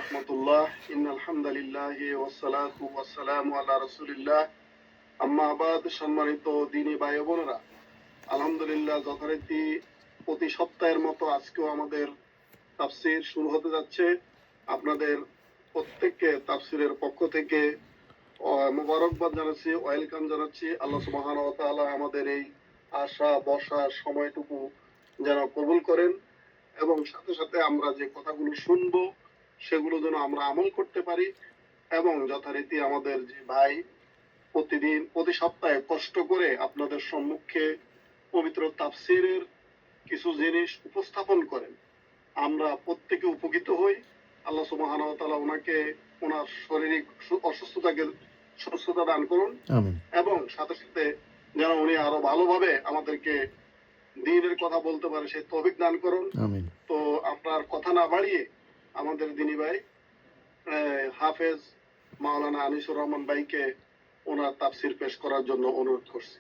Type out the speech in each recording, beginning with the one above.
রহমতুল্লাহ। ইন্নাল হামদুলিল্লাহ ওয়াসসালাতু ওয়াসসালামু আলা রাসূলিল্লাহ। আম্মা বাদ। সম্মানিত দ্বীনী ভাই ও বোনেরা, আলহামদুলিল্লাহ যথারীতি প্রতি সপ্তাহের মতো আজকেও আমাদের তাফসীর শুরু হতে যাচ্ছে। আপনাদের প্রত্যেককে তাফসীরের পক্ষ থেকে মোবারকবাদ জানাচ্ছি, ওয়েলকাম জানাচ্ছি। আল্লাহ সুবহানাহু ওয়া তাআলা আমাদের এই আসা বসার সময়টুকু যেন কবুল করেন এবং সাথে সাথে আমরা যে কথাগুলো শুনবো সেগুলো যেন আমরা আমল করতে পারি এবং যথারীতি আমাদের যে ভাই প্রতি সপ্তাহে কষ্ট করে আপনাদের সম্মুখে পবিত্র তাফসীরের কিছু জিনিস উপস্থাপন করেন, আমরা প্রত্যেকে উপকৃত হই। আল্লাহ সুবহানাহু ওয়া তাআলা ওনাকে ওনার শারীরিক অসুস্থতাকে সুস্থতা দান করুন এবং সাথে সাথে যেন উনি আরো ভালোভাবে আমাদেরকে দ্বীনের কথা বলতে পারে সেই তৌফিক দান করুন। তো আপনার কথা না বাড়িয়ে আমাদের দ্বীনী ভাই হাফেজ মাওলানা আনিসুর রহমান ভাইকে ওনার তাফসীর পেশ করার জন্য অনুরোধ করছি।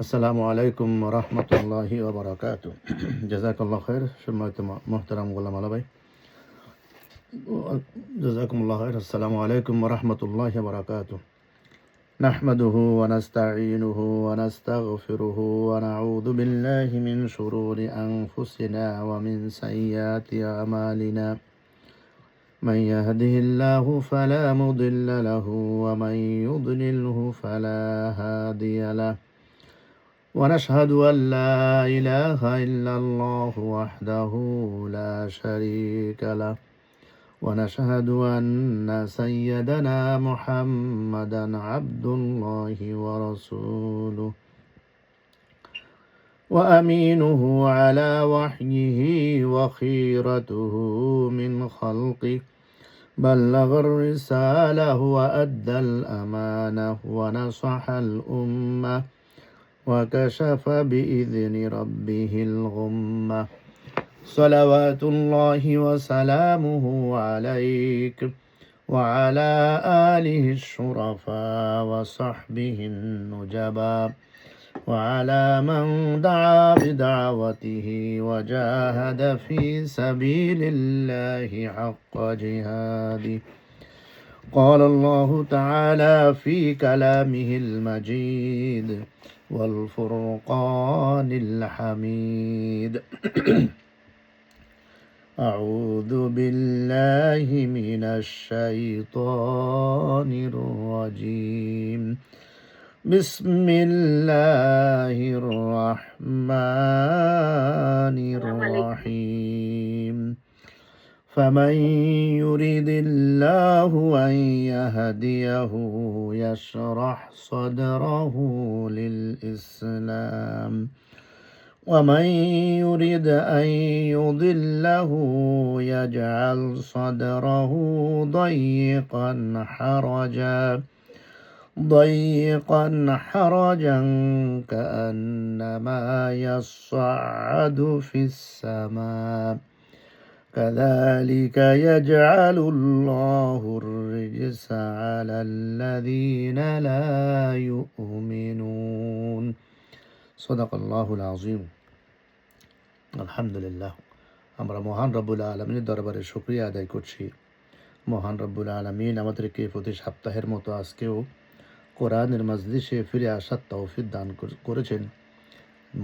আসসালামু আলাইকুম ওয়া রাহমাতুল্লাহি ওয়া বারাকাতুহু। জাযাকাল্লাহু খাইর। সম্মানিত মুহতারাম গোলাম আলা ভাই, জাযাকুমুল্লাহু খাইর। আসসালামু আলাইকুম ওয়া রাহমাতুল্লাহি ওয়া বারাকাতুহু। নাহমাদুহু ওয়া নাস্তাঈনুহু ওয়া নাস্তাগফিরুহু ওয়া নাউযু বিল্লাহি মিন শুরুরি আনফুসিনা ওয়া মিন সাইয়্যাতি আমালিনা। من يهده الله فلا مضل له ومن يضلله فلا هادي له ونشهد أن لا إله إلا الله وحده لا شريك له ونشهد أن سيدنا محمدا عبد الله ورسوله وأمينه على وحيه وخيرته من خلقه بلغ الرسالة وأدى الأمانة ونصح الأمة وكشف بإذن ربه الغمة صلوات الله وسلامه عليك وعلى آله الشرفاء وصحبه النجباء وعلى من دعا بدعوته وجاهد في سبيل الله حق جهاده. قال الله تعالى في كلامه المجيد والفرقان الحميد أعوذ بالله من الشيطان الرجيم. بسم الله الرحمن الرحيم. فمن يريد الله أن يهديه يشرح صدره للإسلام ومن يريد أن يضله يجعل صدره ضيقا حرجا كأنما يصعد في السماء كذلك يجعل الله الرجس على الذين لا يؤمنون. صدق الله العظيم. আলহামদুলিল্লাহ, আমরা মহান রব্বুল আলামিনের দরবারে শুকরিয়া আদায় করছি। মহান রব্বুল আলামিন আমাদেরকে প্রতি সপ্তাহের মতো আজকেও কোরআনের মাজলিসে ফিরে আসার তৌফিক দান করেছেন।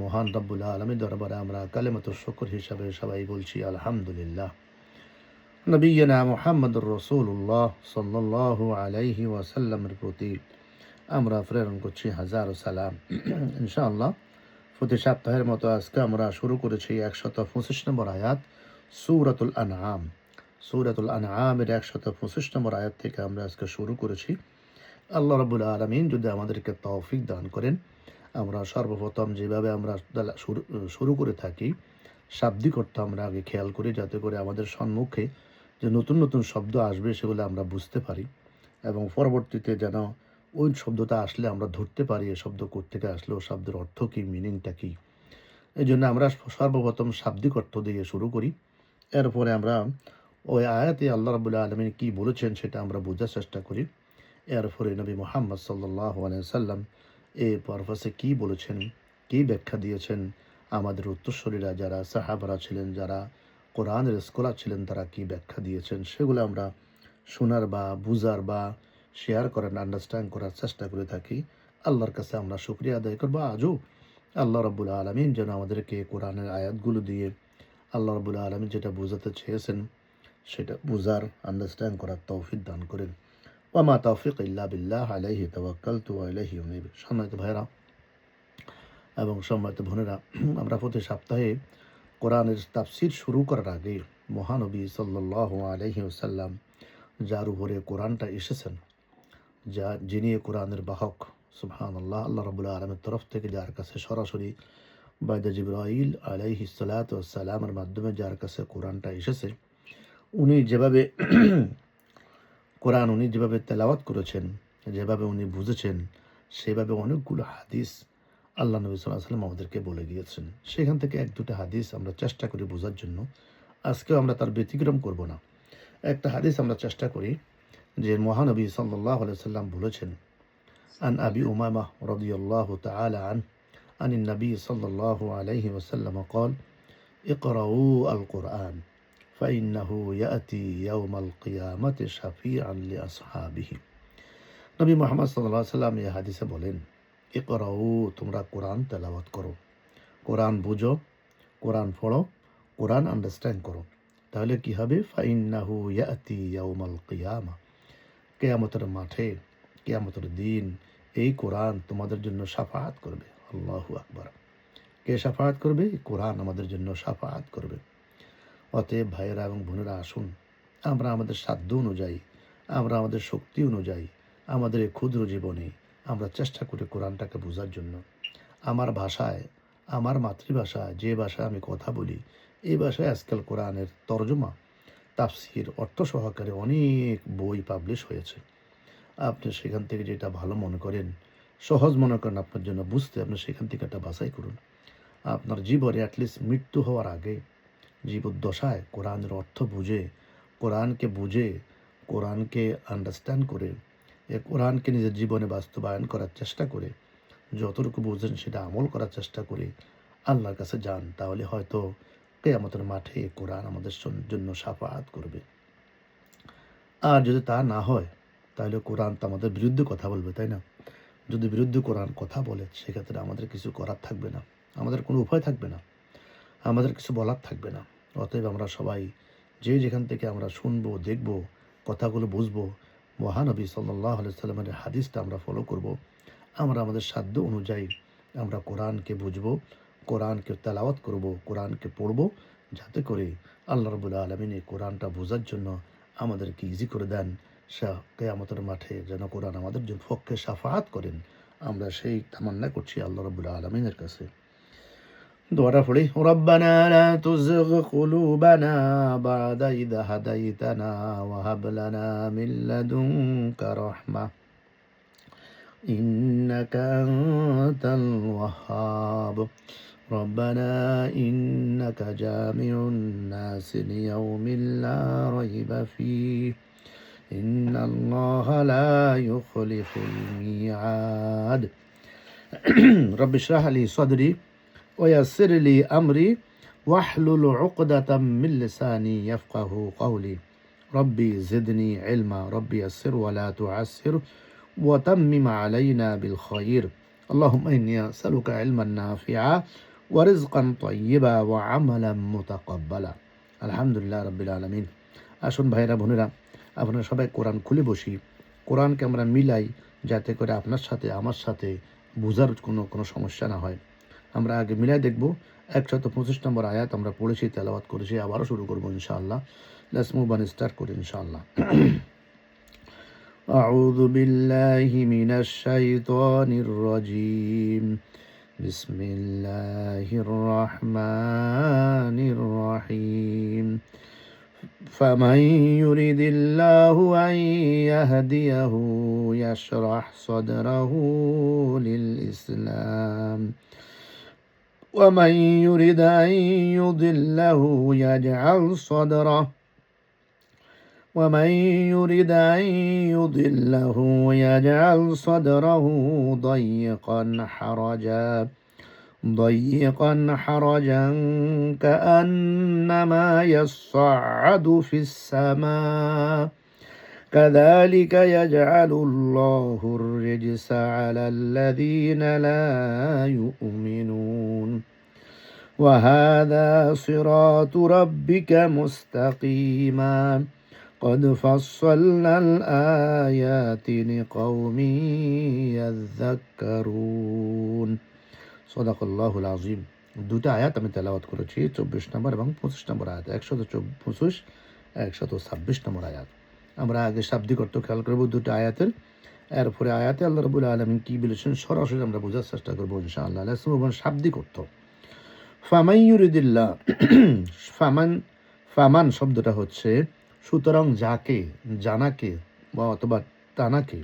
মহান রব্বুল আলামিনের দরবারে আমরা কালেমাতুশ শুকর হিসাবে সবাই বলছি আলহামদুলিল্লাহ। নবিয়্যিনা মুহাম্মদুর রাসূলুল্লাহ সাল্লাল্লাহু আলাইহি ওয়াসাল্লামের প্রতি আমরা প্রেরণ করছি হাজারো সালাম। ইনশাআল্লাহ প্রতি সপ্তাহের মতো আজকে আমরা শুরু করেছি 125 নম্বর আয়াত সূরাতুল আনআম। সূরাতুল আনআমের 125 নম্বর আয়াত থেকে আমরা আজকে শুরু করেছি। আল্লাহ রাব্বুল আলামিন যদি আমাদেরকে তৌফিক দান করেন, আমরা সর্বপ্রথম যেভাবে আমরা শুরু করে থাকি শাব্দিক অর্থ আমরা আগে খেয়াল করি, যাতে করে আমাদের সম্মুখে যে নতুন নতুন শব্দ আসবে সেগুলো আমরা বুঝতে পারি এবং পরবর্তীতে যেন ওই শব্দটা আসলে আমরা ধরতে পারি এ শব্দ কোত্থেকে আসলে, ও শব্দের অর্থ কী, মিনিংটা কী। এই জন্য আমরা সর্বপ্রথম শাব্দিক অর্থ দিয়ে শুরু করি, এরপরে আমরা ওই আয়াতে আল্লাহ রাব্বুল আলামিন কী বলেছেন সেটা আমরা বোঝার চেষ্টা করি। এরপরে নবী মুহাম্মদ সাল্লাল্লাহু আলাইহি সাল্লাম এই পারপাসে কী বলেছেন, কী ব্যাখ্যা দিয়েছেন, আমাদের উত্তরসূরিরা যারা সাহাবারা ছিলেন, যারা কোরআনের স্কলার ছিলেন, তারা কি ব্যাখ্যা দিয়েছেন সেগুলো আমরা শোনার বা বুঝার বা শেয়ার করার, আন্ডারস্ট্যান্ড করার চেষ্টা করে থাকি। আল্লাহর কাছে আমরা শুকরিয়া আদায় করবো। আজও আল্লাহ রাব্বুল আলামিন যেন আমাদেরকে কোরআনের আয়াতগুলো দিয়ে আল্লাহ রাব্বুল আলামিন যেটা বোঝাতে চেয়েছেন সেটা বুঝার, আন্ডারস্ট্যান্ড করার তৌফিক দান করেন। ওয়ামা তৌফিক ইল্লা বিল্লাহ, আলাইহি তাওয়াক্কালতু ওয়া ইলাইহি উনীব। সম্মানিত ভাইরা এবং সম্মানিত বোনেরা, আমরা প্রতি সপ্তাহে কোরআনের তাফসির শুরু করার আগে মহানবী সাল্লাল্লাহু আলাইহি ওয়াসাল্লাম, যার উপরে কোরআনটা এসেছেন, যিনি কোরআনের বাহক, সুবহানাল্লাহ, আল্লাহ রাব্বুল আলামিনের তরফ থেকে যার কাছে সরাসরি বাইদা জিবরাইল আলাইহিস সালাতু ওয়াস সালামের মাধ্যমে যার কাছে কোরআনটা এসেছে, উনি যেভাবে উনি যেভাবে তেলাওয়াত করেছেন, যেভাবে উনি বুঝেছেন, সেভাবে অনেকগুলো হাদিস আল্লাহ নবী সাল্লাল্লাহু আলাইহি ওয়াসাল্লাম আমাদেরকে বলে গিয়েছেন। সেখান থেকে এক দুটো হাদিস আমরা চেষ্টা করি বোঝার জন্য। আজকেও আমরা তার ব্যতিক্রম করব না। একটা হাদিস আমরা চেষ্টা করি যে মহানবী সাল্লাল্লাহু আলাইহি ওয়াসাল্লাম বলেছেন, আন আবি উমামা রাদিয়াল্লাহু তাআলা আনিন নবী সাল্লাল্লাহু আলাইহি ওয়াসাল্লাম قال اقرؤوا القرآن فإنه يأتي يوم القيامة شفيعا لأصحابه। নবী মুহাম্মদ সাল্লাল্লাহু আলাইহি ওয়াসাল্লাম এই হাদিসে বলেন, ইকরাউ, তোমরা কোরআন তেলাওয়াত করো, কোরআন বুঝো, কোরআন পড়ো, কোরআন আন্ডারস্ট্যান্ড করো। তাহলে কি হবে? ফাইন্নাহু ইয়াতি ইয়াউমাল কিয়ামা, কিয়ামতের মাঠে, কিয়ামতের দিন এই কোরআন তোমাদের জন্য শাফাআত করবে। আল্লাহু আকবার। কে শাফাআত করবে? কোরআন আমাদের জন্য শাফাআত করবে। অতএব ভাইয়েরা এবং বোনেরা, আসুন আমরা আমাদের সাধ্য অনুযায়ী, আমরা আমাদের শক্তি অনুযায়ী, আমাদের এই ক্ষুদ্র জীবনে আমরা চেষ্টা করি কোরআনটাকে বোঝার জন্য। আমার ভাষায়, আমার মাতৃভাষায়, যে ভাষায় আমি কথা বলি, এই ভাষায় আজকাল কোরআনের তরজমা, তাফসির, অর্থ সহকারে অনেক বই পাবলিশ হয়েছে। আপনি সেখান থেকে যেটা ভালো মনে করেন, সহজ মনে করেন আপনার জন্য বুঝতে, আপনি সেখান থেকে একটা বাছাই করুন। আপনার জীবনে অ্যাটলিস্ট মৃত্যু হওয়ার আগে, জীবদ্দশায় কোরআনের অর্থ বুঝে, কোরআনকে বুঝে, কোরআনকে আন্ডারস্ট্যান্ড করে, এ কোরআনকে নিজের জীবনে বাস্তবায়ন করার চেষ্টা করে, যতটুকু বুঝেন সেটা আমল করার চেষ্টা করে আল্লাহর কাছে যান, তাহলে হয়তো কিয়ামতের মাঠে কোরআন আমাদের জন্য শাফাআত করবে। আর যদি তা না হয়, তাহলে কোরআন তো আমাদের বিরুদ্ধে কথা বলবে, তাই না? যদি বিরুদ্ধে কোরআন কথা বলে, সেক্ষেত্রে আমাদের কিছু করার থাকবে না, আমাদের কোনো উপায় থাকবে না, আমাদের কিছু বলার থাকবে না। অতএব আমরা সবাই যে যেখান থেকে আমরা শুনবো, দেখবো, কথাগুলো বুঝবো, মহানবী সাল্লাল্লাহু আলাইহি ওয়াসাল্লামের হাদিসটা আমরা ফলো করব। আমরা আমাদের সাধ্য অনুযায়ী আমরা কোরআনকে বুঝবো, কোরআনকে তেলাওয়াত করব, কোরআনকে পড়ব, যাতে করে আল্লাহ রাব্বুল আলামিন এই কোরআনটা বোঝার জন্য আমাদেরকে ইজি করে দেন। কিয়ামতের মাঠে যেন কোরআন আমাদের জন্য পক্ষে শাফাআত করেন। আমরা সেই তামান্না করছি আল্লাহ রাব্বুল আলামিনের কাছে। দোয়াটা পড়ি। রব্বানা লা তুযিগ কুলুবানা বা'দা ইয হাদাইতানা ওয়া হাব লানা মিন লাদুনকা রাহমাহ ইন্নাকা আনতাল ওয়াহ্হাব। রব্বানা ইন্নাকা জামিউন নাসি লিয়াউমিন লা রাইবা ফীহি ইন্নাল্লাহা লা ইউখলিফুল মিআদ। রব্বি ইশরাহ লি সাদরি ويسر لي أمري واحلل عقدة من لساني يفقه قولي ربي زدني علما ربي يسر ولا تعسر وتمم علينا بالخير اللهم إني أسألك علما نافعا ورزقا طيبا وعملا متقبلا الحمد لله رب العالمين। আসুন ভাইরা বোনেরা, আপনারা সবাই কোরআন খুলে বসি, কোরআনকে আমরা মিলাই, যাতে করে আপনার সাথে আমার সাথে বোঝার কোনো সমস্যা না হয়। আমরা আগে মিলাই দেখব। 125 নম্বর আয়াত আমরা পড়েছি, তেলাওয়াত করেছি, আবারও শুরু করবো ইনশাআল্লাহ। লেটস মুভ অন, স্টার্ট করি ইনশাআল্লাহ। আউযু বিল্লাহি মিনাশ শাইতানির রাজীম। বিসমিল্লাহির রহমানির রহিম। فمن يريد الله أن يهديه يشرح صدره للإسلام ومن يريد أن يضله يجعل صدره ضيقا حرجا ضيقا حرجا كأنما يصعد في السماء كذلك يجعل الله الرجس على الذين لا يؤمنون وهذا صراط ربك مستقيما قد فصلنا الآيات لقوم يذكرون صدق الله العظيم দুটো আয়াত আমি তেলাওয়াত করেছি 24 নম্বর এবং 25 নম্বর আয়াত 125 126 নম্বর আয়াত আমরা আগে শাব্দিক অর্থ খেয়াল করব দুটো আয়াতের এরপরে আয়াতে আল্লাহ রাব্বুল আলামিন কি বলেছেন সরাসরি আমরা বোঝার চেষ্টা করব ইনশাআল্লাহ শাব্দিক অর্থ ফামান ইউরিদিল্লাহ ফামান শব্দটা হচ্ছে সুতরাং যাকে জানাকে বা অথবা তানাকে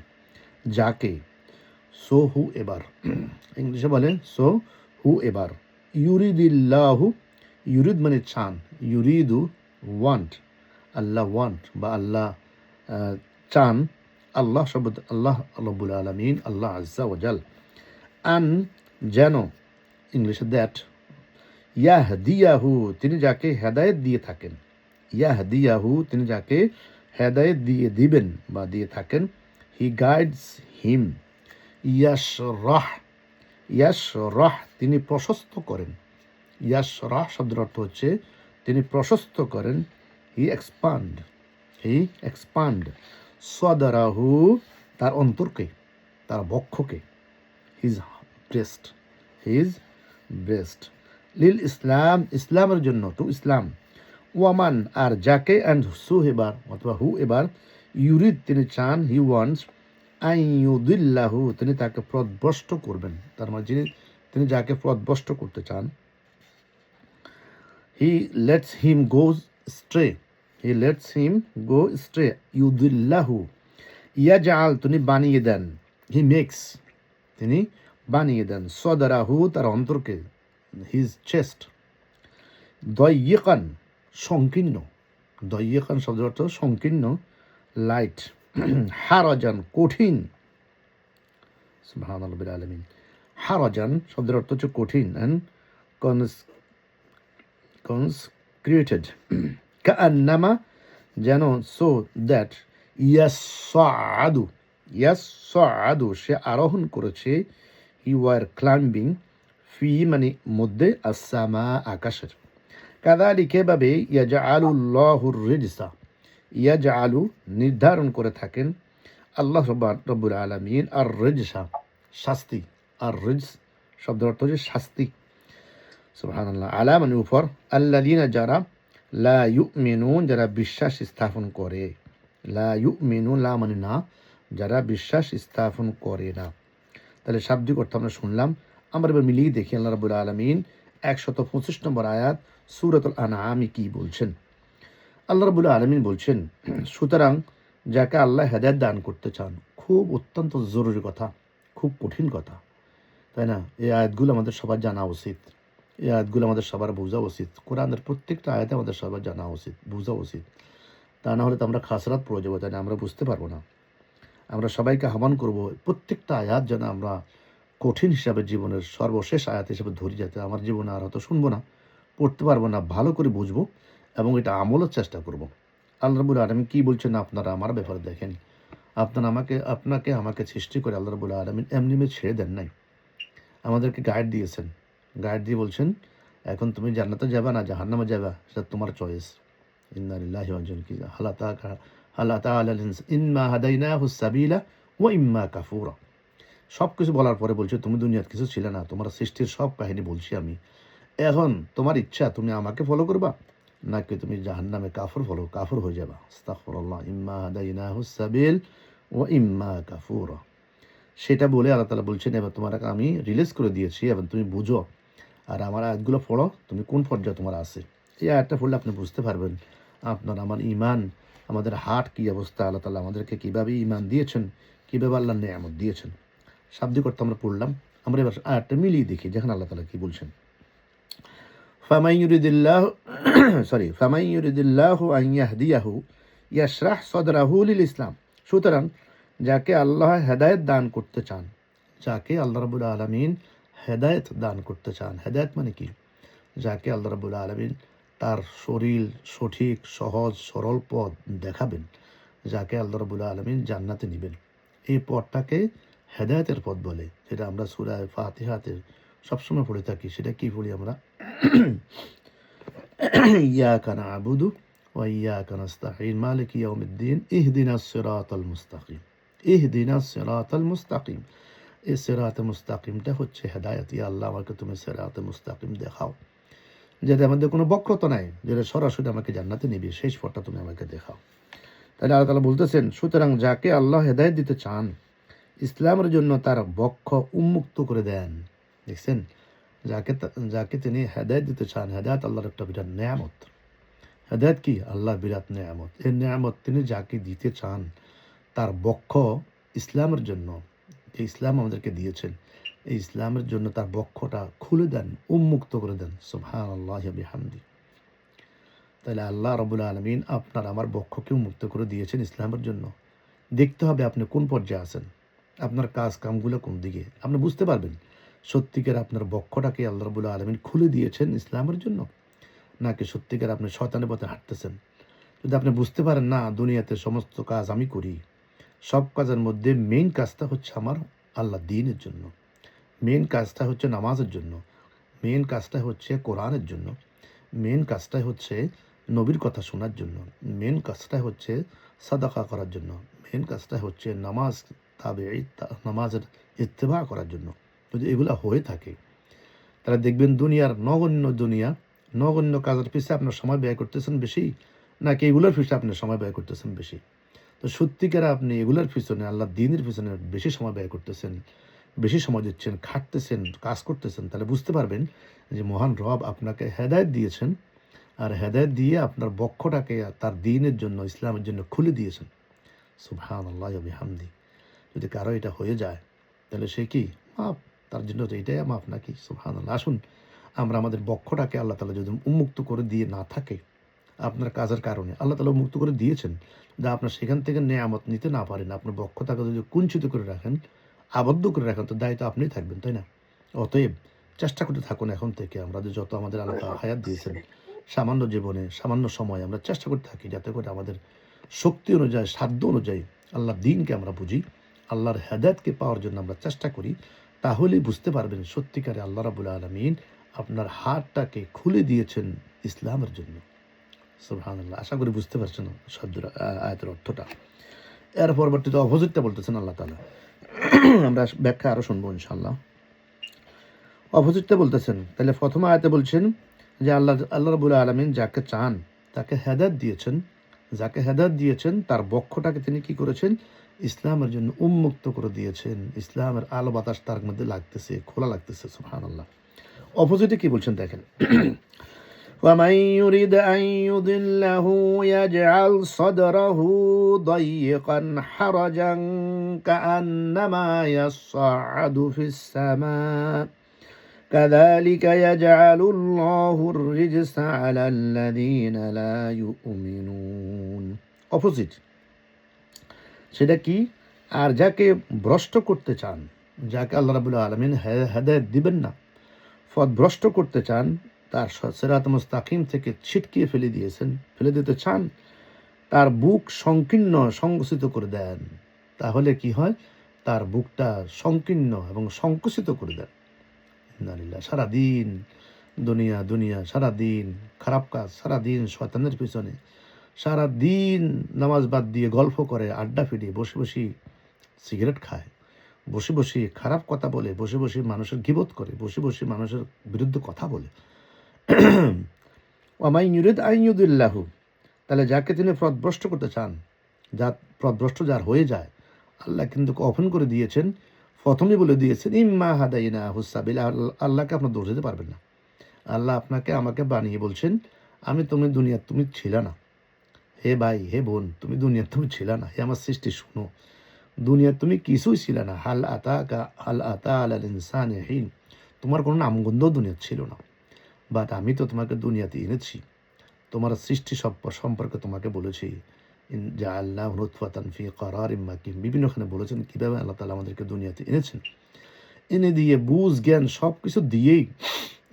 যাকে সো হু এবার ইংলিশে বলে সো হু এবার ইউরিদিল্লাহু ইউরিদ মানে চান ইউরিদু ওয়ান্ট আল্লাহ ওয়ান্ট বা আল্লাহ চান আল্লাহ শব্দ আল্লাহ রাব্বুল আলামিন আল্লাহ আজ্জা ওয়া জাল আন যেন ইংলিশে দ্যাট ইয়াহদিয়াহু তিনি যাকে হেদায়েত দিয়ে থাকেন ইয়াহদিয়াহু তিনি যাকে হেদায়েত দিয়ে দিবেন বা দিয়ে থাকেন হি গাইডস হিম ইয়াশরাহ তিনি প্রশস্ত করেন ইয়াশরাহ শব্দের অর্থ হচ্ছে তিনি প্রশস্ত করেন হি এক্সপান্ড সদরাহু তার অন্তরকে তার বক্ষকে হিজ ব্রেস্ট লিল ইসলাম ইসলামের জন্য টু ইসলাম ওয়ামান আর যাকে অ্যান্ড সু এবার অথবা হু এবার ইউরিদ তিনি চান হি ওয়ান্টস আইয়ুদিল্লাহু তিনি তাকে পথভ্রষ্ট করবেন তার মানে তিনি যাকে পথভ্রষ্ট করতে চান হি লেটস হিম গো স্ট্রে ইউদিল্লাহু ইয়াজআল তিনি বানিয়ে দেন হি মেক্স তিনি বানিয়ে দেন সদরাহু তার অন্তরকে হিজ চেস্ট দয়িকান সংকীর্ণ দয়িকান শব্দের অর্থ সংকীর্ণ লাইট হারাজান কঠিন সুবহানাল্লাহ রাব্বিল আলামিন হারাজান শব্দের অর্থ হচ্ছে কঠিন অ্যান্ড কনস্ক্রিয়েটেড কাআন্নামা যেন সো দ্যাট ইয়াসআদু সে আরোহণ করেছে হি ওয়ার ক্লাইম্বিং ফি মানে মধ্যে আসসামা আকাশের কাযালিক এভাবে ইয়াজআলুল্লাহুর রিজসা ইয়াজআলু নির্ধারণ করে থাকেন আল্লাহ রাব্বুল আলামিন আর রিজসা শাস্তি আর রিজস শব্দের অর্থ হচ্ছে শাস্তি সুবহানাল্লাহ আলা মানে উপর আল্লাযিনা যারা লা ইউমিনুন যারা বিশ্বাস স্থাপন করে লা ইউমিনুন লা মানে না যারা বিশ্বাস স্থাপন করে না তাহলে শাব্দিক অর্থ আমরা শুনলাম আমরা এবার মিলিয়ে দেখি আল্লাহ রাব্বুল আলামিন 125 নম্বর আয়াত সূরাতুল আনআমে কি বলছেন আল্লাহ রাব্বুল আলামিন বলছেন সুতরাং যাকে আল্লাহ হেদায়েত দান করতে চান খুব অত্যন্ত জরুরি কথা খুব কঠিন কথা তাই না এই আয়াতগুলো আমাদের সবার জানা উচিত এই আয়াতগুলো আমাদের সবার বোঝা উচিত কোরআনের প্রত্যেকটা আয়াতে আমাদের সবার জানা উচিত বোঝা উচিত তা না হলে তো আমরা খাসরাত পড়ে যাবো তাই না আমরা বুঝতে পারবো না আমরা সবাইকে আহ্বান করব প্রত্যেকটা আয়াত যেন আমরা কঠিন হিসাবে জীবনের সর্বশেষ আয়াত হিসাবে ধরি যাতে আমার জীবনে আর হয়তো শুনবো না পড়তে পারবো না ভালো করে বুঝবো এবং এটা আমলের চেষ্টা করব আল্লাহ রাব্বুল আলামিন কি বলছেন আপনারা আমার ব্যাপারে দেখেন আপনারা আমাকে সৃষ্টি করে আল্লাহ রাব্বুল আলামিন এমনি ছেড়ে দেন নাই আমাদেরকে গাইড দিয়েছেন গাইড দিয়ে বলছেন এখন তুমি জান্নাতে যাবে না জাহান্নামে যাবে সেটা তোমার চয়েস ইন্না লিল্লাহি ওয়া ইন্না ইলাইহি রাজিউন আল্লাহ তাআলা ইন্না হাদাইনাহুস সাবিলা ওয়া ইম্মা কাফুরা সব কিছু বলার পরে বলছে তুমি দুনিয়ার কিছু ছিলে না তোমার সৃষ্টির সব কাহিনী বলছি আমি এখন তোমার ইচ্ছা তুমি আমাকে ফলো করবা নাকি তুমি জাহান্নামে কাফর হয়ে যাবা আস্তাগফিরুল্লাহ ইম্মা হাদাইনাহুস সাবিল ওয়া ইম্মা কাফুরা সেটা বলে আল্লাহ তাআলা বলছেন এবার তোমাকে আমি রিলিজ করে দিয়েছি এবং তুমি বুঝো আর আমার আয়াতগুলো পড়ো তুমি কোন পর্যায়ে তোমার আছে এই আয়াতটা পড়লে আপনি বুঝতে পারবেন আপনার আমার ঈমান আমাদের হার্ট কী অবস্থা আল্লাহ তাআলা আমাদেরকে কীভাবে ঈমান দিয়েছেন কীভাবে আল্লাহ নেয়ামত দিয়েছেন শাব্দিক অর্থ আমরা পড়লাম আমরা এবার আয়াতটা মিলিয়ে দেখি যেখানে আল্লাহ তাআলা কী বলছেন ফামান ইউরিদিল্লাহু আন ইয়াহদিয়াহু ইয়াশরাহ সাদরাহু লিল ইসলাম সুতরাং যাকে আল্লাহ হেদায়েত দান করতে চান যাকে আল্লাহ রাব্বুল আলামিন হেদায়েত দান করতে চান। হেদায়েত মানে কি? যাকে আল্লাহ রাব্বুল আলামিন তার সঠিক, সহজ, সরল পথ দেখাবেন, যাকে আল্লাহ রাব্বুল আলামিন জান্নাতে নিবেন। এই পথটাকে হেদায়েতের পথ বলে, যেটা আমরা সূরা ফাতিহাতে সবসময় পড়ে থাকি। সেটা কি পড়ি আমরা? ইয়াকা না'বুদু ওয়া ইয়াকা নাস্তাঈন মালিকি ইয়াউমিদ্দিন ইহদিনাস সিরাতাল মুস্তাকিম। ইহদিনাস সিরাতাল মুস্তাকিম। এই সিরাতে মুস্তাকিমটা হচ্ছে হেদায়েত। ইয়া আল্লাহ, আমাকে তুমি সিরাতে মুস্তাকিম দেখাও, যাতে আমাদের কোনো বক্রতা নাই, যেটা সরাসরি আমাকে জান্নাতে নিবে, সেই পথটা তুমি আমাকে দেখাও। তাহলে আল্লাহ তাআলা বলতেছেন, সুতরাং যাকে আল্লাহ হেদায়েত দিতে চান, ইসলামের জন্য তার বক্ষ উন্মুক্ত করে দেন। দেখছেন, যাকে তিনি হেদায়েত দিতে চান, হেদায়েত আল্লাহর একটা বিরাট নেয়ামত। হেদায়েত কি? আল্লাহর বিরাট নেয়ামত। এই নেয়ামত তিনি যাকে দিতে চান, তার বক্ষ ইসলামের জন্য, যে ইসলাম আমাদেরকে দিয়েছেন, এই ইসলামের জন্য তার বক্ষটা খুলে দেন, উন্মুক্ত করে দেন। সুবহানাল্লাহি ওয়া বিহামদি। তাহলে আল্লাহ রাব্বুল আলামিন আপনার আমার বক্ষকে উন্মুক্ত করে দিয়েছেন ইসলামের জন্য। দেখতে হবে আপনি কোন পর্যায়ে আছেন, আপনার কাজ কামগুলো কোন দিকে। আপনি বুঝতে পারবেন সত্যিকার আপনার বক্ষটাকে আল্লাহ রাব্বুল আলামিন খুলে দিয়েছেন ইসলামের জন্য, নাকি সত্যিকার আপনি শয়তানের পথে হাঁটতেছেন। যদি আপনি বুঝতে পারেন না, দুনিয়াতে সমস্ত কাজ আমি করি, সব কাজের মধ্যে মেইন কাজটা হচ্ছে আমার আল্লাহ দ্বীনের জন্য, মেইন কাজটা হচ্ছে নামাজের জন্য, মেইন কাজটা হচ্ছে কোরআনের জন্য, মেইন কাজটা হচ্ছে নবীর কথা শোনার জন্য, মেইন কাজটা হচ্ছে সাদাকা করার জন্য, মেইন কাজটা হচ্ছে নামাজের ইত্তেবা করার জন্য। যদি এগুলো হয়ে থাকে, তাহলে দেখবেন নগণ্য কাজের পিছনে আপনার সময় ব্যয় করতেছেন বেশি, নাকি এগুলোর পিছনে আপনার সময় ব্যয় করতেছেন বেশি। তো সত্যিকার আপনি এগুলোর পিছনে, আল্লাহ দ্বীনের পিছনে বেশি সময় ব্যয় করতেছেন, বেশি সময় দিচ্ছেন, খাটতেছেন, কাজ করতেছেন, তাহলে বুঝতে পারবেন যে মহান রব আপনাকে হেদায়েত দিয়েছেন, আর হেদায়েত দিয়ে আপনার বক্ষটাকে তার দ্বীনের জন্য, ইসলামের জন্য খুলে দিয়েছেন। সুবহানাল্লাহি ওয়া বিহামদি। যদি কারো এটা হয়ে যায়, তাহলে সে কি মাপ, তার জন্য তো এটাই মাপ নাকি? সুবহানাল্লাহ। আসুন আমরা আমাদের বক্ষটাকে আল্লাহ তাআলা যদি উন্মুক্ত করে দিয়ে না থাকে, আপনার কাজের কারণে আল্লাহ তাআলা উন্মুক্ত করে দিয়েছেন, যা আপনার সেখান থেকে নেয়ামত নিতে না পারেন, আপনার বক্ষটাকে যদি কুঞ্চিত করে রাখেন, আবদ্ধ করে রাখেন, তো দায়িত্ব আপনিই থাকবেন, তাই না? অতএব চেষ্টা করতে থাকুন এখন থেকে, আমরা যে যত আমাদের আল্লাহ তাআলা হায়াত দিয়েছেন, সামান্য জীবনে সামান্য সময় আমরা চেষ্টা করতে থাকি, যাতে করে আমাদের শক্তি অনুযায়ী, সাধ্য অনুযায়ী আল্লাহর দ্বীনকে আমরা বুঝি, আল্লাহর হেদায়েতকে পাওয়ার জন্য আমরা চেষ্টা করি। তাহলেই বুঝতে পারবেন সত্যিকারে আল্লাহ রাব্বুল আলামিন আপনার হাতটাকে খুলে দিয়েছেন ইসলামের জন্য। সুবহানাল্লাহ। আশা করি বুঝতে পারছেন শব্দের আয়াতের অর্থটা। এর পরবর্তীতে অপোজিটটা বলতেছেন আল্লাহ তাআলা। আমরা ব্যাখ্যা আরো শুনবো ইনশাআল্লাহ। অপোজিটটা বলতেছেন, তাহলে প্রথম আয়াতে বলছেন যে আল্লাহ রাব্বুল আলামিন যাকে চান তাকে হেদায়েত দিয়েছেন, যাকে হেদায়েত দিয়েছেন তার বক্ষটাকে তিনি কি করেছেন? ইসলামের জন্য উন্মুক্ত করে দিয়েছেন। ইসলামের আলো বাতাস তার মধ্যে লাগতেছে, খোলা লাগতেছে। সুবহানাল্লাহ। অপোজিটে কি বলছেন দেখেন। ومن يريد أن يضله يجعل صدره ضيقا حرجا كأنما يصعد في السماء كذلك يجعل الله الرجس على الذين لا يؤمنون. অপোজিট সেটা কি? আর যাকে ভ্রষ্ট করতে চান, যাকে আল্লাহ রাব্বুল আলামিন হেদায়েত দিবেন না, পথভ্রষ্ট করতে চান, তার সিরাত মুস্তাকিম থেকে ছিটকিয়ে ফেলে দিতে চান, তার বুক সংকীর্ণ সংকুচিত করে দেন। তাহলে কি হয়? তার বুকটা সংকীর্ণ এবং সংকুচিত করে দেন। ইন্নালিল্লাহ। সারাদিন দুনিয়া, সারাদিন খারাপ কাজ, সারাদিন শয়তানের পিছনে, সারাদিন নামাজ বাদ দিয়ে গল্প করে, আড্ডা ফিরে, বসে সিগারেট খায়, বসে খারাপ কথা বলে, বসে মানুষের গীবত করে, বসে মানুষের বিরুদ্ধে কথা বলে। ওয়ামাই ইউরিদ আন ইউদিল্লাহু, তাহলে যাকে তিনি পথভ্রষ্ট করতে চান, পথভ্রষ্ট যার হয়ে যায়, আল্লাহ কিন্তু ওপেন করে দিয়েছেন, প্রথমেই বলে দিয়েছেন ইম্মা হাদাইনাহু সাবিল। আল্লাহকে আপনার দোষ দিতে পারবেন না। আল্লাহ আপনাকে আমাকে বানিয়ে বলছেন, তুমি ছিলে না, হে ভাই হে বোন, তুমি ছিলে না, হে আমার সৃষ্টি শুনো, দুনিয়া তুমি কিছুই ছিল না। হাল আতা আলাল ইনসানি হিন, তোমার কোনো নামগন্ধ দুনিয়া ছিল না, বাট আমি তো তোমাকে দুনিয়াতে এনেছি, তোমার সৃষ্টি সম্পর্কে তোমাকে বলেছি। জাআলনাহু নুতফাতান ফি ক্বারারিম মাকিন, বিভিন্নখানে বলেছেন কীভাবে আল্লাহ তাআলা আমাদেরকে দুনিয়াতে এনেছেন। এনে দিয়ে বুঝ জ্ঞান সব কিছু দিয়েই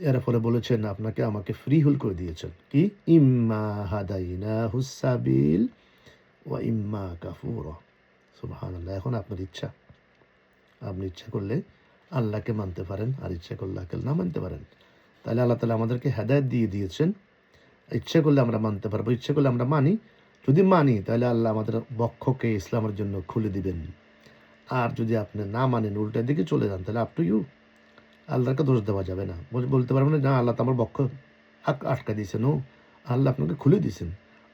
এর ফলে বলেছেন আপনাকে আমাকে ফ্রি হুল করে দিয়েছেন কি ইম্মা হাদাইনা হুসাবিল ওয়া ইম্মা কাফুরা সুবহানাল্লাহ। এখন আপনার ইচ্ছা, আপনি ইচ্ছা করলে আল্লাহকে মানতে পারেন আর ইচ্ছা করলে আল্লাহকে না মানতে পারেন। তাহলে আল্লাহ তাআলা আমাদেরকে হেদায়েত দিয়ে দিয়েছেন। ইচ্ছা করলে আমরা মানতে পারবো, ইচ্ছা করলে আমরা মানি। যদি মানি তাহলে আল্লাহ আমাদের বক্ষকে ইসলামের জন্য খুলে দিবেন। আর যদি আপনি না মানেন, উল্টা দিকে চলে যান, তাহলে আপ টু ইউ। আল্লাহকে দোষ দেওয়া যাবে না। বলতে পারবেন না আল্লাহ তো আমার বক্ষ আটকা দিয়েছেন। ও আল্লাহ আপনাকে খুলে দিয়েছেন,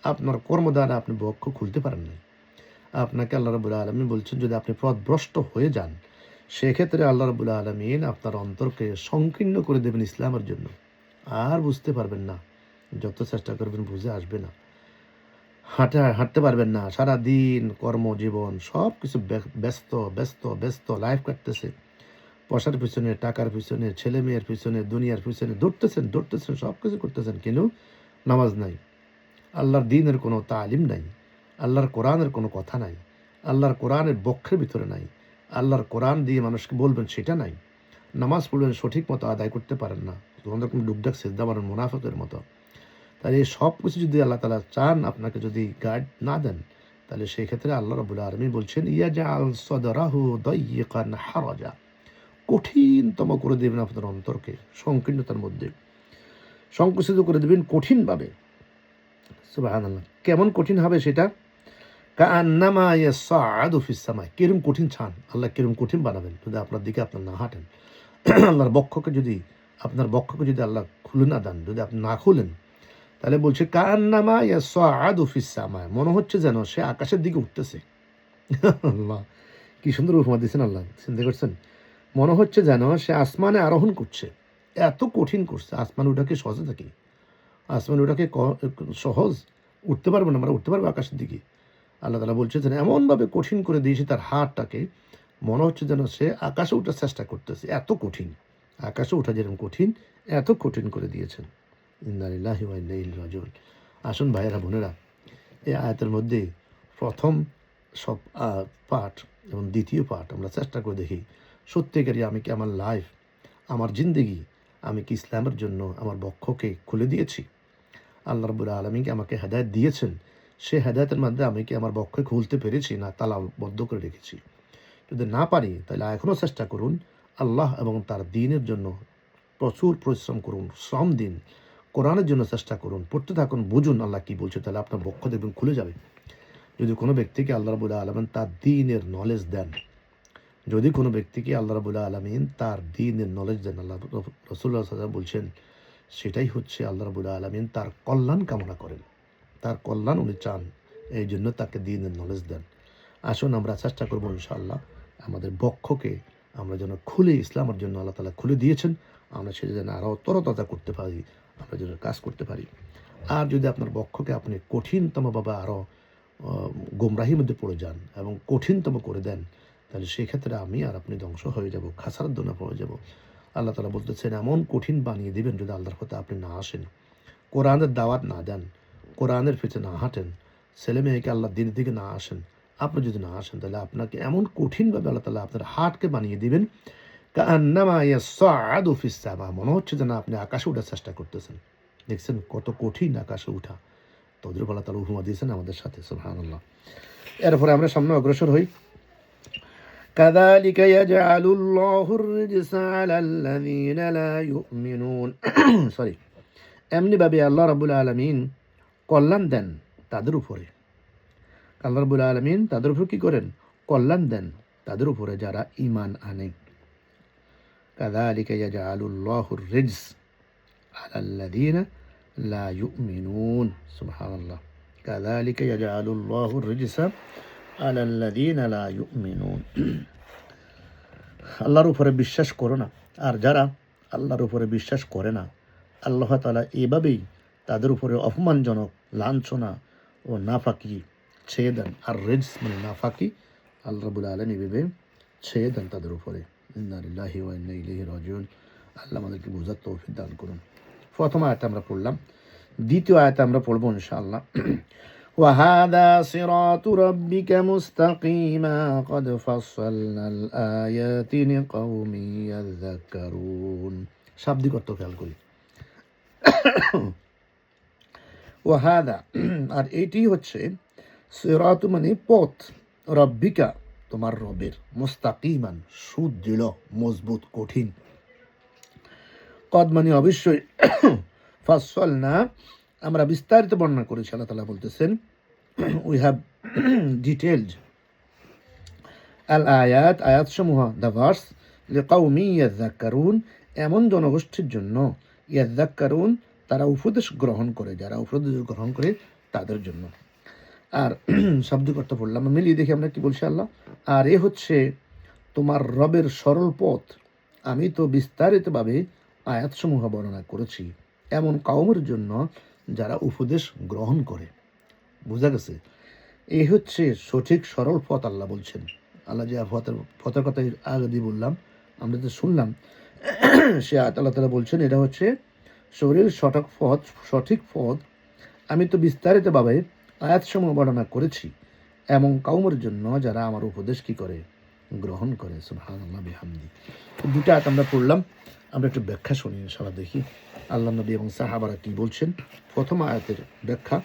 আপনার কর্ম দ্বারা আপনি বক্ষ খুলতে পারেন না। আপনাকে আল্লাহ রাব্বুল আলামিন বলছেন যদি আপনি পথভ্রষ্ট হয়ে যান, সেক্ষেত্রে আল্লাহ রাব্বুল আলামিন আপনার অন্তরকে সংকীর্ণ করে দেবেন ইসলামের জন্য। আর বুঝতে পারবেন না, যত চেষ্টা করবেন বুঝে আসবে না, হাঁটতে পারবেন না। সারাদিন কর্মজীবন সব কিছু ব্যস্ত ব্যস্ত ব্যস্ত লাইফ কাটতেছে। পয়সার পিছনে, টাকার পিছনে, ছেলে মেয়ের পিছনে, দুনিয়ার পিছনে দৌড়তেছেন সব কিছু করতেছেন, কিন্তু নামাজ নাই, আল্লাহর দ্বীনের কোনো তালিম নাই, আল্লাহর কোরআনের কোনো কথা নাই, আল্লাহর কোরআনের বক্ষের ভিতরে নাই, আল্লাহর কোরআন দিয়ে মানুষকে বলবেন সেটা নাই। নামাজ পড়বেন সঠিক মতো আদায় করতে পারেন না, তোমাদের কোনো ডুবডাক সেজদা মারেন মুনাফিকের মতো। তাহলে এই সব কিছু যদি আল্লাহ তাআলা চান, আপনাকে যদি গাইড না দেন, তাহলে সেই ক্ষেত্রে আল্লাহ রাব্বুল আলামিন বলছেন ইয়াজআল সাদরাহু দাইয়িকান হারাজা, কঠিনতম করে দেবেন আপনার অন্তরকে, সংকীর্ণতার মধ্যে সংকুচিত করে দেবেন কঠিনভাবে। সুবহানাল্লাহ। কেমন কঠিন হবে সেটা? কাআন্নামা ইয়াসআদু ফিস সামা, কিরম কঠিন চান আল্লাহ, কিরম কঠিন বানাবেন যদি আপনার দিকে আপনার না হাঁটেন। আল্লাহর বক্ষকে যদি আল্লাহ খুলে না দেন, যদি আপনি না খুলেন, তাহলে বলছে কাআন্নামা ইয়াসআদু ফিস সামা, মনে হচ্ছে যেন সে আকাশের দিকে উঠতেছে। আল্লাহ, কি সুন্দর উপমা দিয়েছেন আল্লাহ, চিন্তা করছেন? মনে হচ্ছে যেন সে আসমানে আরোহণ করছে, এত কঠিন করছে। আসমান ওটাকে সহজে থাকি, আসমান ওটাকে সহজ উঠতে পারবো না, আমরা উঠতে পারবো আকাশের দিকে? আল্লাহ তাআলা বলছে যেন এমনভাবে কঠিন করে দিয়েছে তার হাতটাকে, মনে হচ্ছে যেন সে আকাশে ওঠার চেষ্টা করতেছে, এত কঠিন। আকাশে ওঠা যেরকম কঠিন, এত কঠিন করে দিয়েছেন। ইন্না লিল্লাহি ওয়া ইন্না ইলাইহি রাজিউন। আসুন ভাইয়েরা বোনেরা, এই আয়াতের মধ্যে প্রথম সব পাঠ এবং দ্বিতীয় পাঠ আমরা চেষ্টা করে দেখি সত্যিকারই আমি কি আমার লাইফ, আমার জিন্দেগি, আমি কি ইসলামের জন্য আমার বক্ষকে খুলে দিয়েছি? আল্লাহ রাব্বুল আলামিন কি আমাকে হেদায়েত দিয়েছেন, সে হেদায়েতের মধ্যে আমি কি আমার বক্ষে খুলতে পেরেছি না তালা বদ্ধ করে রেখেছি? যদি না পারি তাহলে এখনও চেষ্টা করুন আল্লাহ এবং তার দ্বীনের জন্য প্রচুর পরিশ্রম করুন, শ্রম দিন, কোরআনের জন্য চেষ্টা করুন, পড়তে থাকুন, বুঝুন আল্লাহ কি বলছে, তাহলে আপনার বক্ষ দেখবেন খুলে যাবে। যদি কোনো ব্যক্তিকে আল্লাহ রাব্বুল আলামিন তার দ্বীনের নলেজ দেন, যদি কোনো ব্যক্তিকে আল্লাহ রাব্বুল আলামিন তার দ্বীনের নলেজ দেন, আল্লাহ রাসূলুল্লাহ সাল্লাল্লাহু আলাইহি ওয়াসাল্লাম বলছেন সেটাই হচ্ছে আল্লাহ রাব্বুল আলামিন তার কল্যাণ কামনা করেন, তার কল্যাণ উনি চান, এই জন্য তাকে দ্বীনের নলেজ দেন। আসুন আমরা চেষ্টা করবো ইনশাআল্লাহ আমাদের বক্ষকে আমরা যেন খুলে, ইসলামের জন্য আল্লাহ তাআলা খুলে দিয়েছেন, আমরা সেটা যেন আরও তরতাজা করতে পারি, আমরা যেন কাজ করতে পারি। আর যদি আপনার বক্ষকে আপনি কঠিনতমভাবে আরও গোমরাহির মধ্যে পড়ে যান এবং কঠিনতম করে দেন, তাহলে সেক্ষেত্রে আমি আর আপনি ধ্বংস হয়ে যাব, খাসার দোনা পড়ে যাব। আল্লাহ তাআলা বলতেছেন এমন কঠিন বানিয়ে দেবেন যদি আল্লাহর কথা আপনি না আসেন, কোরআনের দাওয়াত না দেন, কোরআনের পিছনে না হাঁটেন, ছেলে মেয়েকে আল্লাহর দিনের দিকে না আসেন। আপনি যদি না আসেন তাহলে আপনাকে এমন কঠিনভাবে আল্লাহ তাআলা আপনার হার্টকে বানিয়ে দিবেন, কাআন্নামা ইয়াসআদু ফিস সামা, মনে হচ্ছে যেন আপনি আকাশে ওঠার চেষ্টা করতেছেন। দেখছেন কত কঠিন আকাশে ওঠা, তদ্রুপ আল্লাহ তাআলা উপমা দিয়েছেন আমাদের সাথে। সুবহানাল্লাহ। এরপরে আমরা সামনে অগ্রসর হই। কাযালিকা ইয়াজআলুল্লাহুর রিজসা আলাল্লাযীনা লা ইউমিনুন, সরি, এমনিভাবে আল্লাহ রাব্বুল আলামিন কল্যাণ দেন তাদের উপরে। আল্লাহ রাব্বুল আলামিন তাদের উপর কি করেন? কল্যাণ দেন তাদের উপরে যারা ঈমান আনে। কাযালিকা ইয়াজআলুল্লাহুর রিজস আলাল্লাযীনা লা ইউমিনুন। সুবহানাল্লাহ। কাযালিকা ইয়াজআলুল্লাহুর রিজসা আলাল্লাযীনা লা ইউমিনুন। আল্লাহর উপরে বিশ্বাস করো না, আর যারা আল্লাহর উপরে বিশ্বাস করে না, আল্লাহ তাআলা এভাবেই তাদের উপরে অপমানজনক লাঞ্ছনা ও নাফাকি ছেয়ে দেন। আর রিজস মানে নাফাকি, আল্লাহ রাব্বুল আলামিন এভাবে ছেয়ে দেন তাদের উপরে। ইন্না লিল্লাহি ওয়া ইন্না ইলাইহি রাজিউন। আল্লাহ আমাদেরকে বোঝার তৌফিক দান করুন। প্রথম আয়াতে আমরা পড়লাম, দ্বিতীয় আয়াতে আমরা পড়বো ইনশাআল্লাহ। وهذا صراط ربك مستقيما قد فصلنا الآيات لقوم يذكرون শাব্দিক অর্থ খেয়াল করি ওয়াহাদা আর এটি হচ্ছে সিরাত মানে পথ রব্বিকা তোমার রবের মুস্তাকিমান সুদৃঢ় মজবুত কঠিন কদ মানে অবশ্যই ফাসল না আমরা বিস্তারিত বর্ণনা করেছি আল্লাহ তাআলা বলতেছেন উই হ্যাভ ডিটেলড আল আয়াত আয়াতসমূহ দ্য ভার্স লিকাউমি ইয়াযাক্কারুন এমন জনগোষ্ঠীর জন্য ইয়াযাক্কারুন তারা উপদেশ গ্রহণ করে যারা উপদেশ গ্রহণ করে তাদের জন্য আর শাব্দিক অর্থ পড়লাম মিলিয়ে দেখি আমরা কি বলছি আল্লাহ আর এ হচ্ছে তোমার রবের সরল পথ আমি তো বিস্তারিতভাবে আয়াতসমূহ বর্ণনা করেছি এমন কাউমের জন্য যারা উপদেশ গ্রহণ করে বোঝা গেছে এই হচ্ছে সঠিক সরল পথ আল্লাহ বলছেন আল্লাহ যে পথের কথা আগে দিয়ে বললাম আমরা তো শুনলাম সে আয়াত আল্লাহ তাআলা বলছেন এটা হচ্ছে সঠিক পথ আমি তো বিস্তারিতভাবে আয়াতসমূহ বর্ণনা করেছি এমন কাউমের জন্য যারা আমার উপদেশ কি করে গ্রহণ করে সুবহানাল্লাহ বিহামদি দুটো আয়াত আমরা পড়লাম আমরা একটু ব্যাখ্যা শুনি ইনশাআল্লাহ দেখি আল্লাহ নবী এবং সাহাবারা কি বলছেন প্রথম আয়াতের ব্যাখ্যা